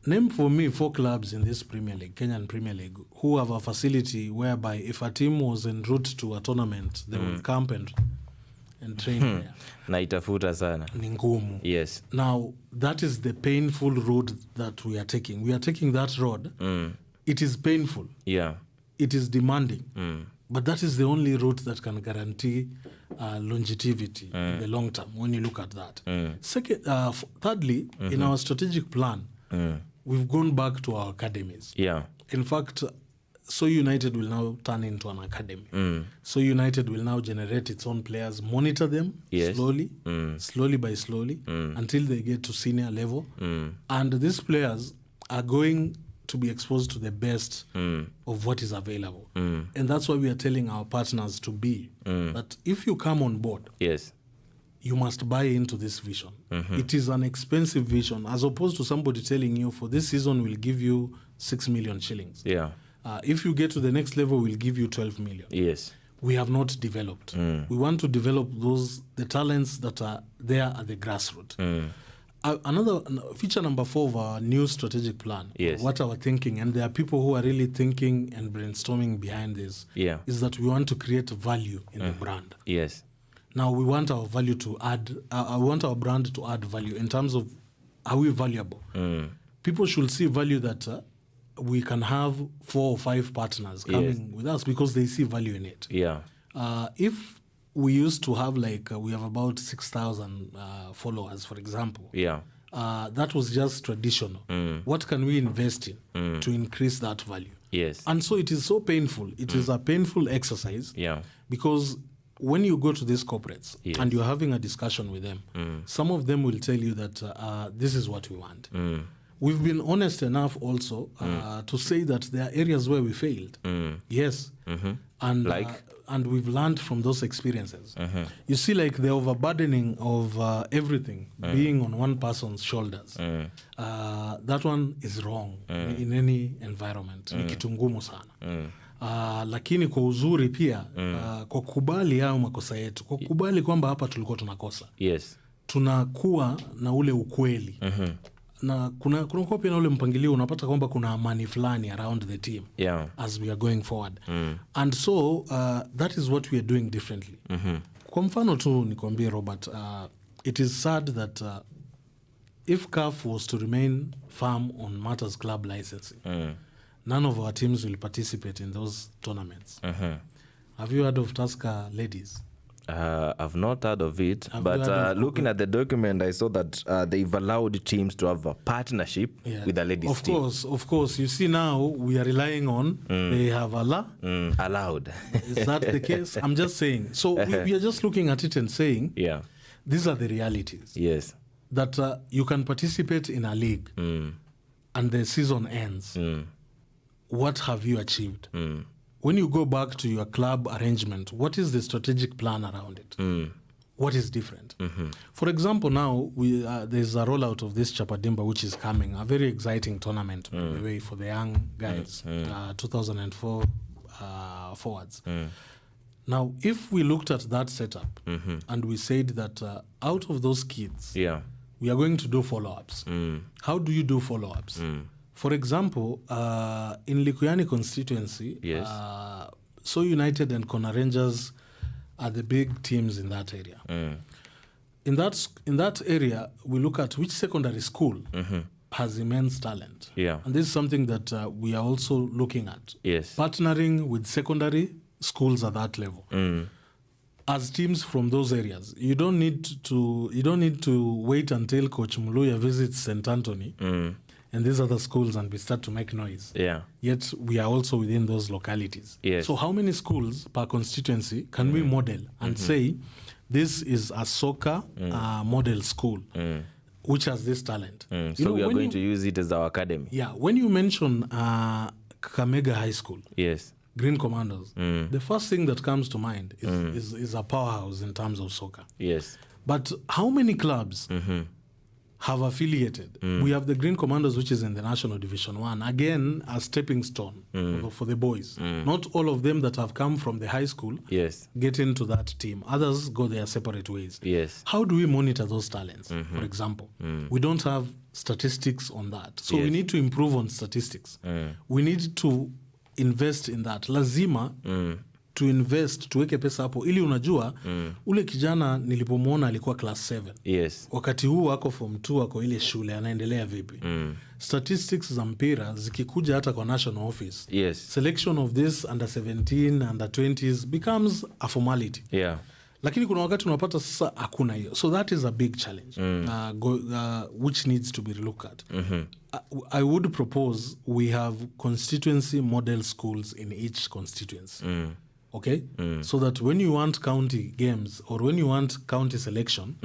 S2: Name for me 4 clubs in this Premier League, Kenyan Premier League, who have a facility whereby if a team was en route to a tournament, they would camp and train there.
S1: Na itafuta sana.
S2: Ni ngumu.
S1: Yes.
S2: Now, that is the painful road that we are taking. We are taking that road. It is painful. It is demanding. But that is the only route that can guarantee longevity in the long term when you look at that. Thirdly, in our strategic plan, we've gone back to our academies. In fact, So United will now turn into an academy. So United will now generate its own players, monitor them slowly by slowly, until they get to senior level. And these players are going to be exposed to the best of what is available. And that's why we are telling our partners to be, that if you come on board, you must buy into this vision. It is an expensive vision, as opposed to somebody telling you, for this season we'll give you 6 million shillings. If you get to the next level, we'll give you 12 million. We have not developed. We want to develop the talents that are there at the grassroots. another feature number 4 of our new strategic plan,
S1: Yes.
S2: what our thinking, and there are people who are really thinking and brainstorming behind this,
S1: Yeah.
S2: is that we want to create value in the brand.
S1: Yes.
S2: Now we want our value to add, I want our brand to add value in terms of, are we valuable? People should see value that we can have 4 or 5 partners coming with us because they see value in it.
S1: Yeah.
S2: If we used to have we have about 6,000 followers, for example.
S1: Yeah.
S2: That was just traditional. What can we invest in to increase that value?
S1: Yes.
S2: And so it is so painful. It is a painful exercise.
S1: Yeah.
S2: Because when you go to these corporates
S1: Yes.
S2: and you're having a discussion with them, some of them will tell you that this is what we want. We've been honest enough also to say that there are areas where we failed. Yes. And and we've learned from those experiences. You see, the overburdening of everything being on one person's shoulders, that one is wrong in any environment. Ni kitu ngumu sana. Lakini kwa uzuri pia, kwa kubali hao makosa yetu, kwa kubali kwamba hapa tulikuwa tunakosa.
S1: Yes.
S2: Tunakuwa na ule ukweli. Na kuna pia na ule mpangilio, unapata kwamba kuna amani fulani around the team as we are going forward. And so that is what we are doing differently. Kwa mfano tu nikwambie Robert, it is sad that if CAF was to remain firm on matters club licensing, none of our teams will participate in those tournaments. Have you heard of Tusker ladies?
S1: I've not heard of it, but looking at the document, I saw that they've allowed teams to have a partnership with the ladies team.
S2: Of course. You see, now we are relying on they have
S1: allowed.
S2: Is that the case? I'm just saying. So we are just looking at it and saying, these are the realities.
S1: Yes.
S2: That you can participate in a league and the season ends. What have you achieved? When you go back to your club arrangement, what is the strategic plan around it? What is different? For example, now there's a rollout of this Chapadimba, which is coming, a very exciting tournament, by the way, for the young guys, 2004 forwards. Now, if we looked at that setup and we said that out of those kids, we are going to do follow-ups. How do you do follow-ups? For example, in Likuyani constituency, So United and Kona Rangers are the big teams in that area. In that area, we look at which secondary school has immense talent. And this is something that we are also looking at. Partnering with secondary schools at that level. As teams from those areas, you don't need to wait until Coach Muluya visits St. Anthony and these other schools and we start to make noise. Yet we are also within those localities. So how many schools per constituency can we model and say this is a soccer model school which has this talent?
S1: So we are going to use it as our academy.
S2: When you mention Kakamega High School, Green Commandos, the first thing that comes to mind is a powerhouse in terms of soccer. But how many clubs have affiliated? We have the Green Commandos, which is in the National Division 1. Again, a stepping stone for the boys. Not all of them that have come from the high school get into that team. Others go their separate ways. How do we monitor those talents, for example? We don't have statistics on that. So we need to improve on statistics. We need to invest in that. Lazima to invest, tuweke pesa hapo ili unajua ule kijana nilipomwona alikuwa class 7. Wakati huu ako form 2 ako ile shule anaendelea vipi? Statistics za mpira zikikuja hata kwa national office. Selection of this under 17, under 20s becomes a formality. Lakini kuna wakati unapata sasa hakuna hiyo. So that is a big challenge which needs to be looked at. I would propose we have constituency model schools in each constituency. Okay? So that when you want county games or when you want county selection,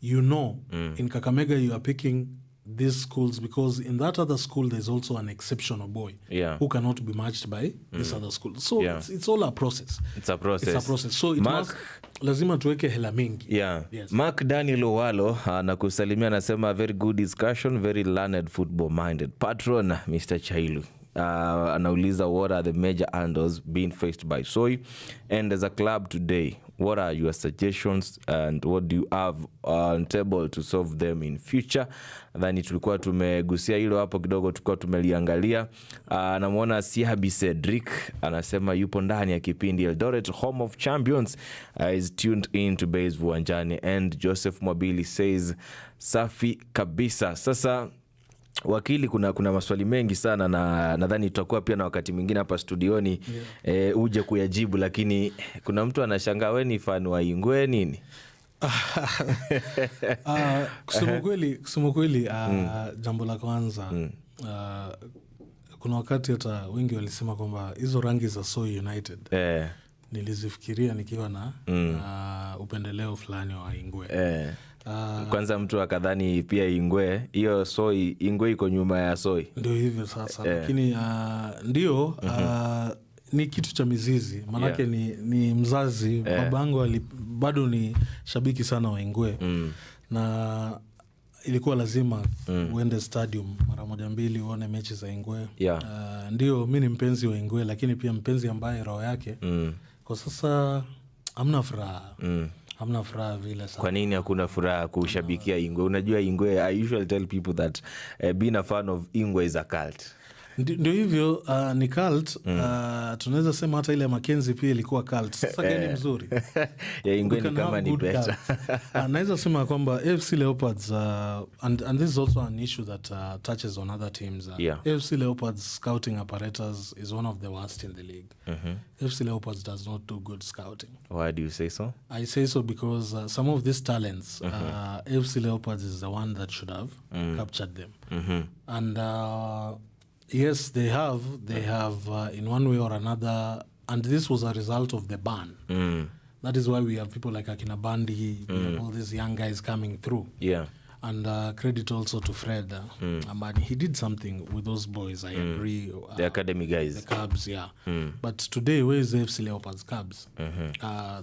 S2: you know in Kakamega you are picking these schools because in that other school there's also an exceptional boy who cannot be matched by this other school. So it's all a process. It's a process. So it must, lazima tuweke hela mingi.
S1: Mark Daniel Owalo anakusalimia, anasema very good discussion, very learned, football minded. Patron Mr. Chailu anauliza what are the major handles being faced by Soy, and as a club today what are your suggestions and what do you have on table to solve them in future? Nadhani tulikuwa tumegusia hilo hapo kidogo, tulikuwa tumeliangalia. Namuona Siabi Cedric anasema yupo ndani ya kipindi Eldoret Home of Champions, is tuned in to base Viwanjani, and Joseph Mwabili says safi kabisa. Sasa wakili, kuna maswali mengi sana na nadhani tutakuwa pia na wakati mwingine hapa studioni uje kuyajibu, lakini kuna mtu anashangaa wewe ni fan wa Ingwe nini?
S2: Kusema kweli jambo la kwanza kuna wakati hata wengi walisema kwamba hizo rangi za So United nilizifikiria nikiwa na upendeleo fulani wa Ingwe.
S1: Kwanza mtu akadhani pia Ingwe, hiyo Soi, Ingwe iko nyuma ya Soi.
S2: Ndio hivyo sasa. Lakini ndio ni kitu cha mizizi. Manake ni mzazi, babangu bado ni shabiki sana wa Ingwe. Na ilikuwa lazima uende stadium mara moja mbili uone mechi za Ingwe. Ndio mimi ni mpenzi wa Ingwe, lakini pia mpenzi ambaye roho yake kwa sasa hamna furaha. Hamna furaha vile sana.
S1: Kwa nini hakuna furaha kushabikia Ingwe? Unajua Ingwe, I usually tell people that being a fan of Ingwe is a cult.
S2: Ndio hivyo, ni cult. Tunaweza sema hata ile Mackenzie pia ilikuwa cult. Sasa gani mzuri?
S1: Ya Ingwe ni kama ni better.
S2: Naweza sema kwamba AFC Leopards, and this is also an issue that touches on other teams. AFC Leopards scouting apparatus is one of the worst in the league. AFC Leopards does not do good scouting.
S1: Why do you say so?
S2: I say so because some of these talents, AFC Leopards is the one that should have captured them. And yes, they have in one way or another, and this was a result of the ban. That is why we have people like Akina Bandi, we have all these young guys coming through. And credit also to Fred Amani. He did something with those boys, I agree.
S1: The academy guys.
S2: The Cubs, But today, where is the FC Leopards Cubs?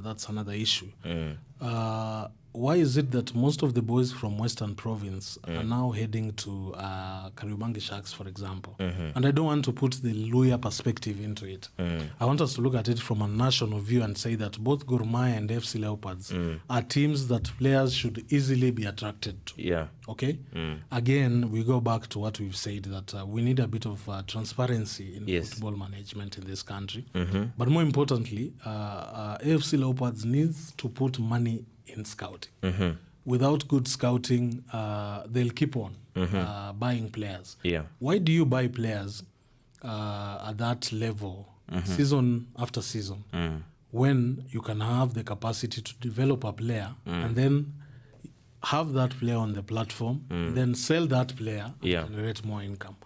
S2: That's another issue. Why is it that most of the boys from Western Province are now heading to Kariobangi Sharks, for example? And I don't want to put the Luya perspective into it. I want us to look at it from a national view and say that both Gor Mahia and FC Leopards are teams that players should easily be attracted to. Okay? Again, we go back to what we've said, that we need a bit of transparency in football management in this country. But more importantly, AFC Leopards needs to put money in scouting. Without good scouting, they'll keep on buying players. Why do you buy players at that level, season after season, when you can have the capacity to develop a player and then have that player on the platform, then sell that player and generate more income?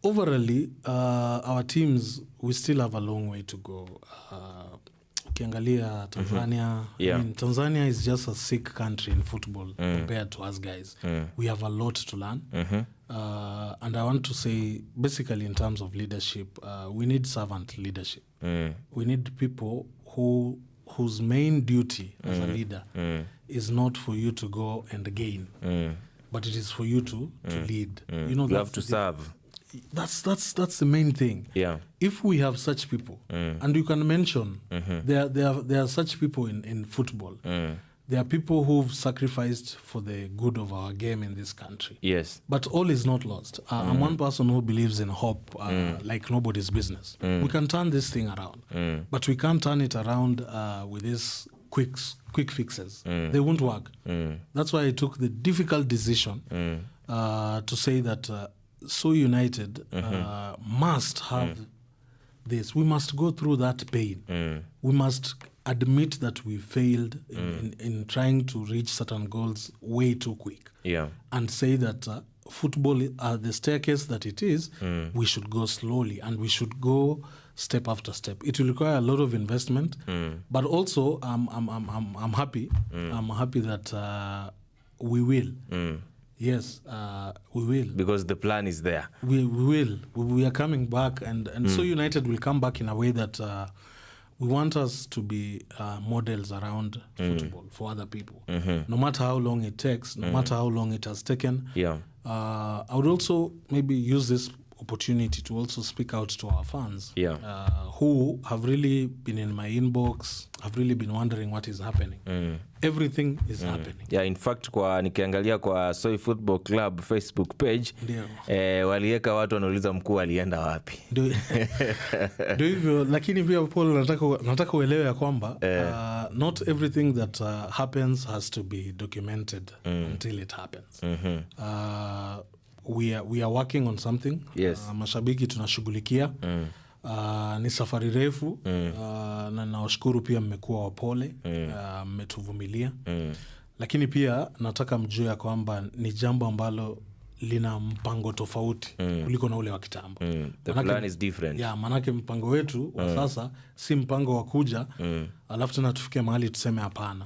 S2: Overall, our teams, we still have a long way to go. Ukiangalia Tanzania, I mean, Tanzania is just a sick country in football compared to us guys. We have a lot to learn. And I want to say, basically in terms of leadership, we need servant leadership. We need people whose main duty as a leader is not for you to go and gain, but it is for you to lead. You
S1: have to serve.
S2: That's the main thing. If we have such people, and you can mention there are such people in football. There are people who've sacrificed for the good of our game in this country. But all is not lost. I'm one person who believes in hope, like nobody's business. We can turn this thing around, but we can't turn it around with these quick fixes. They won't work. That's why I took the difficult decision to say that So United must have this. We must go through that pain. We must admit that we failed in trying to reach certain goals way too quick. And say that football, the staircase that it is, we should go slowly and we should go step after step. It will require a lot of investment, but also I'm happy. I'm happy that we will. Yes, we will.
S1: Because the plan is there.
S2: We will. We are coming back, and So United will come back in a way that we want us to be models around football for other people. No matter how long it takes, no matter how long it has taken. I would also maybe use this opportunity to also speak out to our fans who have really been in my inbox, have really been wondering what is happening. Everything is happening.
S1: Yeah, in fact nikiangalia kwa Soy Football Club Facebook page, waliweka watu wanauliza mkuu alienda wapi.
S2: Ndio hivyo, lakini pia Paul nataka uelewe ya kwamba not everything that happens has to be documented until it happens. We are working on something.
S1: Yes.
S2: Mashabiki tunashughulikia. Ni safari refu na nawashukuru pia mmekuwa wapole, mmetuvumilia. Lakini pia nataka mjue ya kwamba ni jambo ambalo lina mpango tofauti kuliko na ule wa kitambo.
S1: The plan is different.
S2: Manake mpango wetu wa sasa si mpango wa kuja alafu tena tufike mahali tuseme hapana,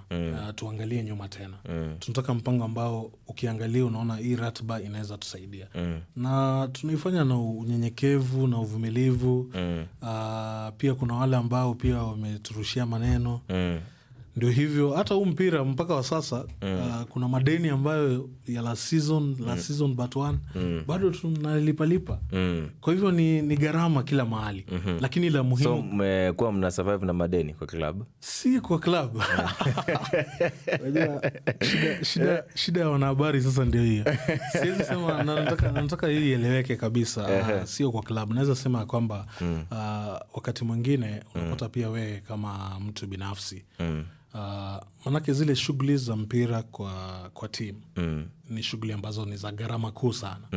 S2: tuangalie nyuma tena. Tunataka mpango ambao ukiangalia unaona hii ratiba inaweza tusaidia. Na tunaifanya na unyenyekevu na uvumilivu. Pia kuna wale ambao pia wameturushia maneno. Ndio hivyo, hata huu mpira mpaka wa sasa kuna madeni ambayo ya last season but one bado tunalipalipa. Kwa hivyo ni gharama kila mahali. Lakini la muhimu,
S1: so mmekuwa mna survive na madeni kwa club?
S2: Si kwa club. Shida ya wanahabari sasa ndio hiyo. Siwezi sema, nataka hii ieleweke kabisa. Sio kwa club. Naweza sema kwamba wakati mwingine unapata pia wewe kama mtu binafsi, manake zile shughuli za mpira kwa team ni shughuli ambazo ni za gharama kuu sana.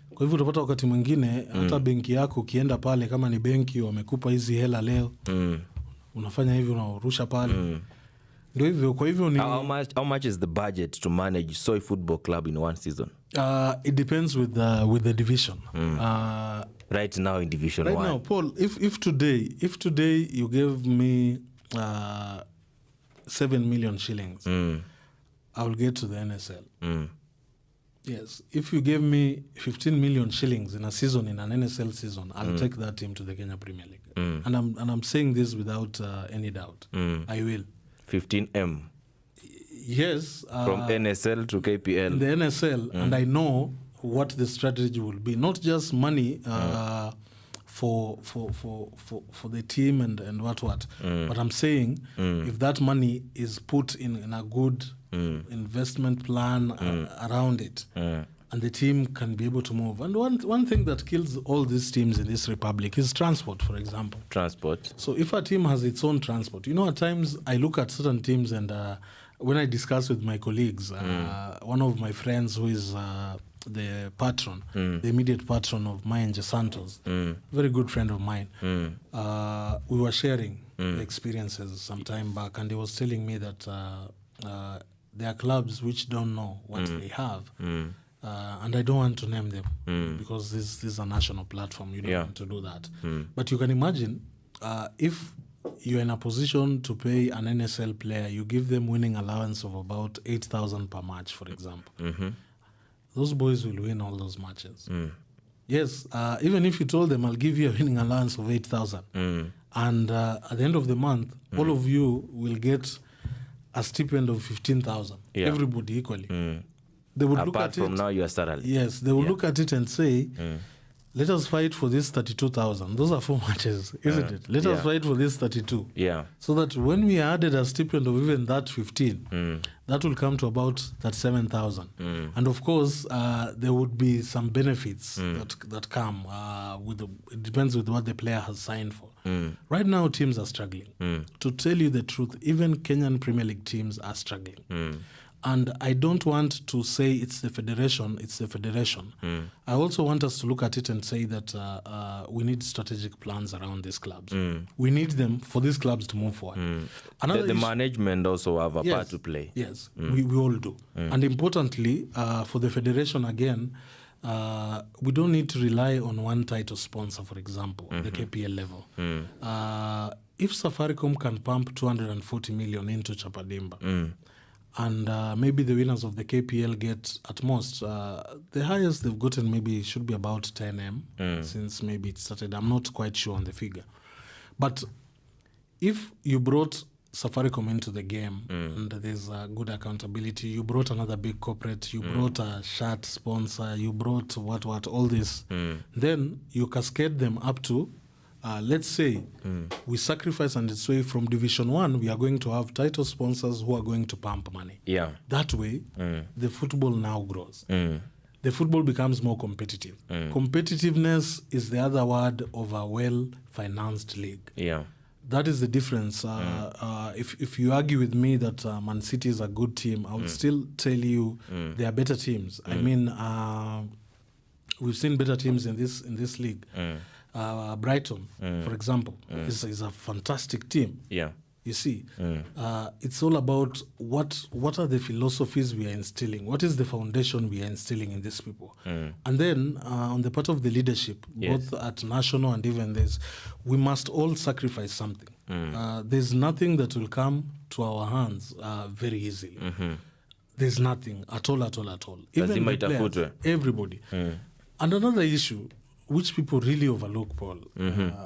S2: Kwa hivyo utapata wakati mwingine hata benki yako ukienda pale, kama ni benki wamekupa hizi hela leo, unafanya hivi, unarusha pale. Ndio hivyo. Kwa hivyo ni
S1: how much is the budget to manage Soy Football Club in one season?
S2: It depends with the division.
S1: Right now in Division 1.
S2: Right now, Paul, if today you gave me 7 million shillings, I will get to the NSL. Yes. If you gave me 15 million shillings in a season, in an NSL season, I'll take that team to the Kenya Premier League. And I'm saying this without any doubt. I will.
S1: 15M.
S2: Yes.
S1: From NSL to KPL.
S2: The NSL, and I know what the strategy will be. Not just money for the team and what. But I'm saying if that money is put in a good investment plan around it, and the team can be able to move. And one thing that kills all these teams in this republic is transport, for example.
S1: Transport.
S2: So if a team has its own transport, at times I look at certain teams and when I discuss with my colleagues, one of my friends who is the patron, the immediate patron of Mayanja Santos, very good friend of mine, we were sharing experiences some time back, and he was telling me that there are clubs which don't know what they have. And I don't want to name them because this is a national platform. You don't want to do that. But you can imagine if you're in a position to pay an NSL player, you give them winning allowance of about 8,000 per match, for example. Those boys will win all those matches. Yes, even if you told them, I'll give you a winning allowance of 8,000. And at the end of the month, all of you will get a stipend of 15,000. Everybody equally. They would look at
S1: from
S2: it,
S1: now your salary.
S2: Yes, they will look at it and say, let us fight for this 32,000. Those are 4 matches, isn't it? Let us fight for this 32. So that when we added a stipend of even that 15, that will come to about 37,000. And of course, there would be some benefits that come it depends with what the player has signed for. Right now, teams are struggling. To tell you the truth, even Kenyan Premier League teams are struggling. And I don't want to say it's the federation. I also want us to look at it and say that we need strategic plans around these clubs. We need them for these clubs to move forward.
S1: The management also have a part to play.
S2: Yes, we all do. And importantly, for the federation again, we don't need to rely on one title sponsor, for example, the KPL level. If Safaricom can pump 240 million into Chapadimba, and maybe the winners of the KPL get at most, the highest they've gotten maybe should be about 10M since maybe it started. I'm not quite sure on the figure. But if you brought Safaricom into the game and there's good accountability, you brought another big corporate, you brought a shirt sponsor, you brought what all this, then you cascade them up to let's say we sacrifice and sway from Division 1, we are going to have title sponsors who are going to pump money.
S1: Yeah.
S2: That way, the football now grows. The football becomes more competitive. Competitiveness is the other word of a well-financed league.
S1: Yeah.
S2: That is the difference. If you argue with me that Man City is a good team, I would still tell you they are better teams. I mean, we've seen better teams in this league. Brighton, for example, is a fantastic team.
S1: Yeah.
S2: You see, it's all about what are the philosophies we are instilling, what is the foundation we are instilling in these people, and then on the part of the leadership, both at national and even this, we must all sacrifice something. There's nothing that will come to our hands very easily. There's nothing at all. Even the players, everybody. And another issue which people really overlook, Paul,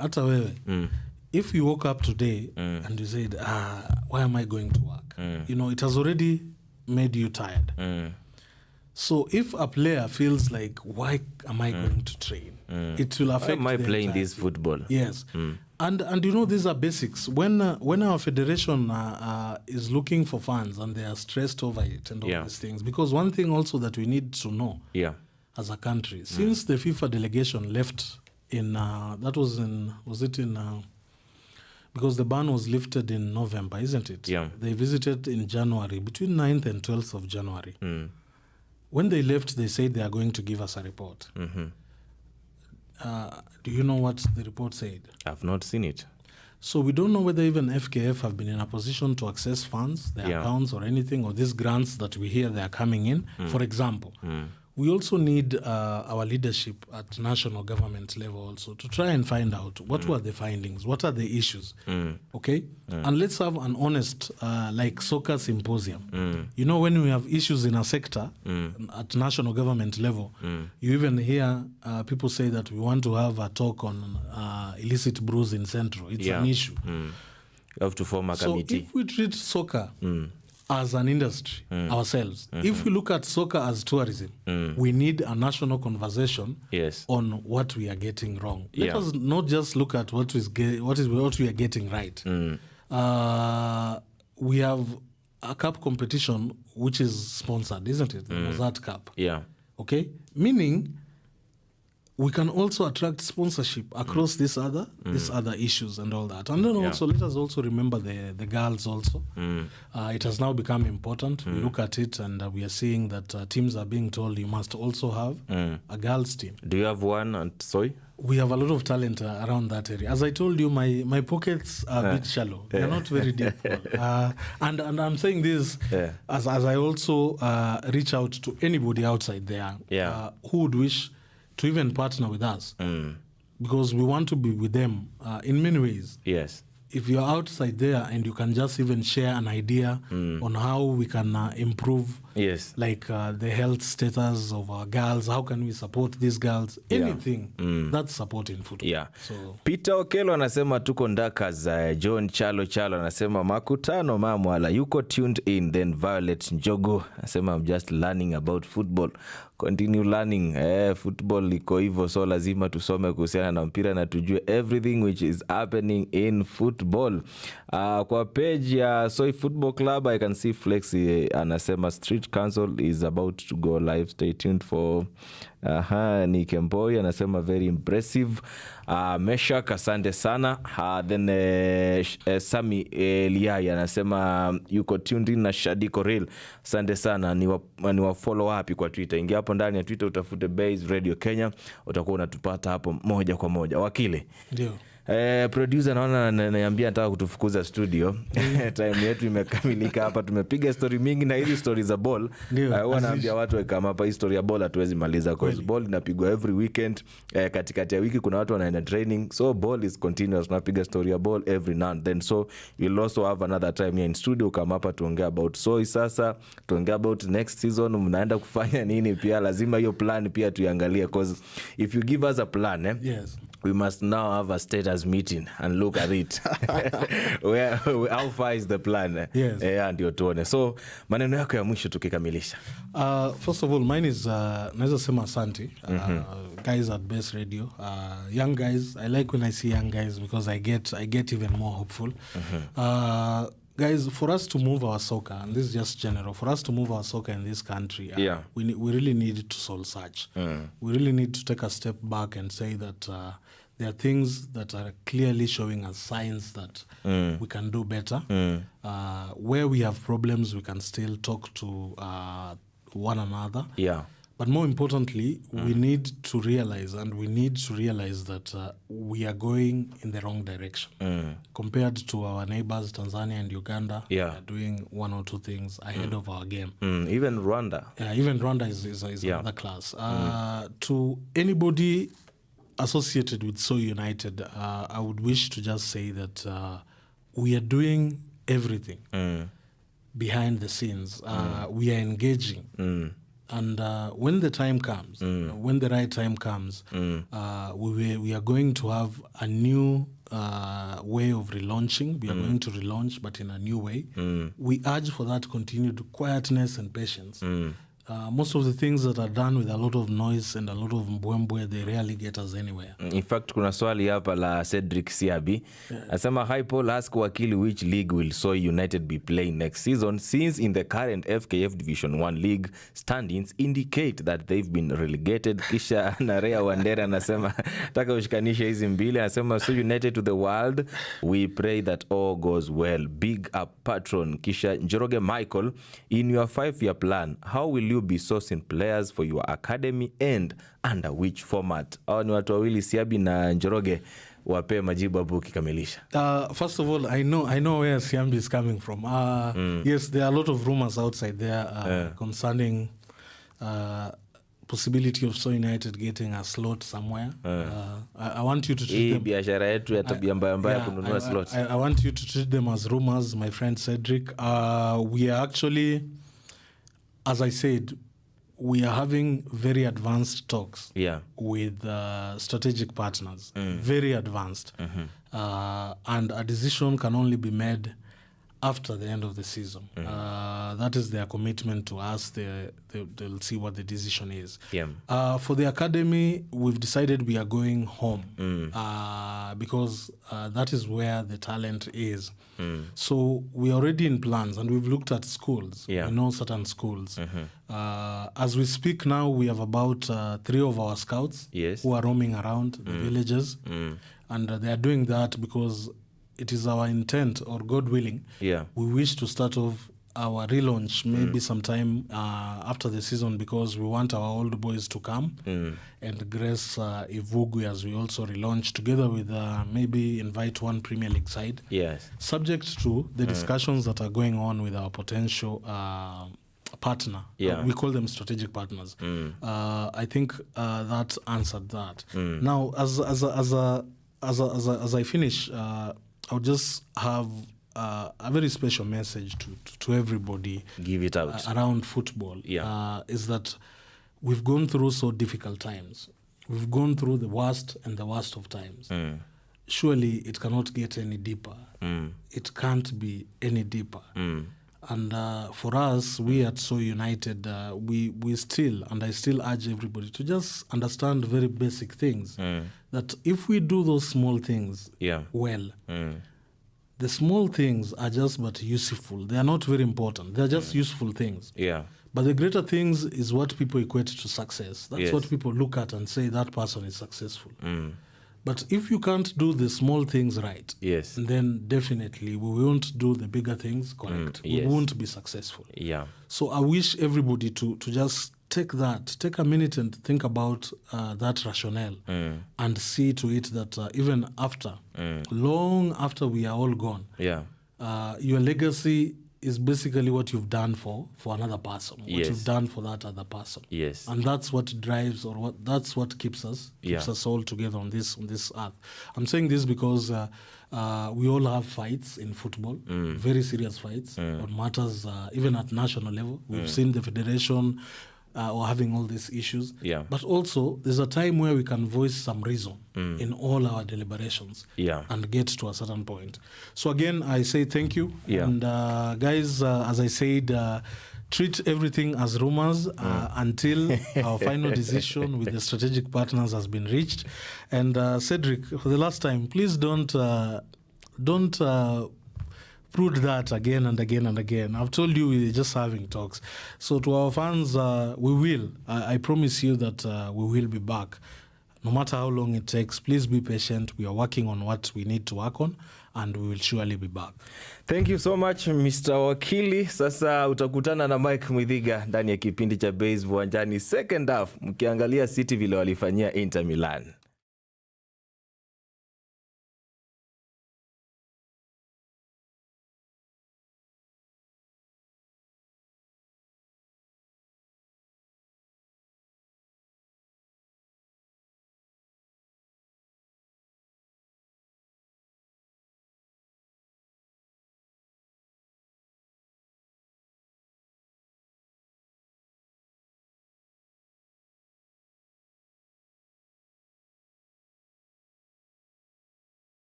S2: hata wewe, if you woke up today and you said, why am I going to work? You know, it has already made you tired. So if a player feels like, why am I going to train? It will affect.
S1: Why am I playing this football?
S2: Yes. And you know, these are basics. When our federation is looking for funds and they are stressed over it and all these things, because one thing also that we need to know as a country, since the FIFA delegation left in, because the ban was lifted in November, isn't it?
S1: Yeah.
S2: They visited in January, between 9th and 12th of January. When they left, they said they are going to give us a report. Do you know what the report said?
S1: I've not seen it.
S2: So we don't know whether even FKF have been in a position to access funds, their accounts or anything, or these grants that we hear they are coming in. For example, we also need our leadership at national government level also to try and find out what were the findings, what are the issues, okay? And let's have an honest, like soccer symposium. You know, when we have issues in a sector at national government level, you even hear people say that we want to have a talk on illicit brews in Central. It's an issue.
S1: You have to form a committee.
S2: So if we treat soccer as an industry ourselves, if we look at soccer as tourism, we need a national conversation on what we are getting wrong. Let us not just look at what we are getting right. We have a cup competition which is sponsored, isn't it? The Mozart Cup.
S1: Yeah.
S2: Okay? Meaning we can also attract sponsorship across these other issues and all that. And then also, let us also remember the girls also. It has now become important. We look at it and we are seeing that teams are being told you must also have a girls team.
S1: Do you have one at Soy?
S2: We have a lot of talent around that area. As I told you, my pockets are a bit shallow. They're not very deep. And I'm saying this as I also reach out to anybody outside there who would wish to even partner with us, because we want to be with them in many ways.
S1: Yes.
S2: If you're outside there and you can just even share an idea on how we can improve, like the health status of our girls, how can we support these girls, anything, that's support in football.
S1: Yeah. So. Peter Okelo anasema tuko ndakas. John Chalo anasema makutano mamwala, yuko tuned in. Then Violet Njogo anasema I'm just learning about football. Continue learning. Football liko hivyo, so lazima tusome kuhusiana na mpira na tujue everything which is happening in football. Kwa page ya Soy Football Club, I can see Flexi anasema Street Council is about to go live. Stay tuned for ni Kemboi anasema very impressive. Meshak asante sana. Then Sami Liai anasema yuko tuned in na Shadi Koril. Asante sana. Ni wa follow wapi kwa Twitter? Ingia hapo ndani ya Twitter utafute Base Radio Kenya, utakuwa unatupata hapo moja kwa moja. Wakili. Ndio. Producer naona ananiambia nataka kutufukuza studio. Time yetu imekamilika hapa. Tumepiga story mingi na hizi stories za ball. Huwa naambia watu kama hapa history ya ball hatuwezi maliza cause ball inapigwa every weekend. Katikati ya wiki kuna watu wanaenda training. So ball is continuous. Tunapiga story ya ball every now and then. So we'll also have another time here in studio kama hapa tuongea about Soy sasa. Tuongea about next season mnaenda kufanya nini pia. Lazima hiyo plan pia tuiangalie cause if you give us a plan we must now have a status meeting and look at it. How far is the plan?
S2: Yes.
S1: Ndio tuone. So maneno yako ya mwisho tukikamilisha.
S2: First of all, mine is naweza sema asante. Guys at Base Radio, young guys. I like when I see young guys because I get even more hopeful. Guys, for us to move our soccer, and this is just general, for us to move our soccer in this country, we really need to soul search. We really need to take a step back and say that there are things that are clearly showing us signs that we can do better. Where we have problems, we can still talk to one another. Yeah. But more importantly, we need to realize that we are going in the wrong direction. Compared to our neighbors, Tanzania and Uganda, we are doing one or two things ahead of our game.
S1: Even Rwanda.
S2: Even Rwanda is another class. To anybody associated with So United, I would wish to just say that we are doing everything behind the scenes. We are engaging. And when the time comes, when the right time comes, we are going to have a new way of relaunching. We are going to relaunch, but in a new way. We urge for that continued quietness and patience. Most of the things that are done with a lot of noise and a lot of mbwembwe, they rarely get us anywhere.
S1: In fact, kuna swali hapa la Cedric Siabi. Asema, hi Paul, ask Wakili which league will So United be playing next season, since in the current FKF Division 1 league standings indicate that they've been relegated. Kisha Narea Wandera anasema, taka ushikanisha hizi mbili. Anasema, So United to the world, we pray that all goes well. Big up Patron. Kisha Njoroge Michael, in your 5-year plan, how will you be sourcing players for your academy and under which format? Hao ni watu wawili, Siabi na Njoroge, wape majibu hapo ukikamilisha.
S2: First of all, I know where Siambi is coming from. Yes, there are a lot of rumors outside there concerning possibility of So United getting a slot somewhere. I want you to treat them.
S1: Biashara yetu ya tabia mbaya kununua slots.
S2: I want you to treat them as rumors, my friend Cedric. We are actually, as I said, we are having very advanced talks with strategic partners, very advanced. And a decision can only be made after the end of the season. That is their commitment to us. They'll see what the decision is. For the academy, we've decided we are going home because that is where the talent is. So we are already in plans, and we've looked at schools. We know certain schools. As we speak now, we have about 3 of our scouts who are roaming around the villages. And they are doing that because it is our intent, or God willing, we wish to start off our relaunch maybe sometime after the season, because we want our old boys to come and grace Ivugwe as we also relaunch, together with maybe invite one Premier League side. Subject to the discussions that are going on with our potential partner. We call them strategic partners. I think that answered that. Now, as I finish, I'll just have a very special message to everybody.
S1: Give it out.
S2: Around football. Is that we've gone through so difficult times. We've gone through the worst and the worst of times. Surely it cannot get any deeper. It can't be any deeper. And for us, we at So United, we still, and I still urge everybody to just understand very basic things. That if we do those small things well, the small things are just but useful. They are not very important. They are just useful things. But the greater things is what people equate to success. That's what people look at and say that person is successful. But if you can't do the small things right, then definitely we won't do the bigger things correct. We won't be successful. So I wish everybody to just take a minute and think about that rationale and see to it that even after, long after we are all gone, your legacy is basically what you've done for another person, what you've done for that other person. And that's what drives, or that's what keeps us all together on this earth. I'm saying this because we all have fights in football, very serious fights on matters even at national level. We've seen the federation or having all these issues.
S1: Yeah.
S2: But also, there's a time where we can voice some reason in all our deliberations and get to a certain point. So again, I say thank you.
S1: Yeah.
S2: And guys, as I said, treat everything as rumors until our final decision with the strategic partners has been reached. And Cedric, for the last time, please don't prove that again and again and again. I've told you we're just having talks. So to our fans, we will. I promise you that we will be back. No matter how long it takes, please be patient. We are working on what we need to work on, and we will surely be back.
S1: Thank you so much Mr. Wakili. Sasa utakutana na Mike Mwithiga ndani ya kipindi cha Base Viwanjani second half, mkiangalia City vile walifanyia Inter Milan.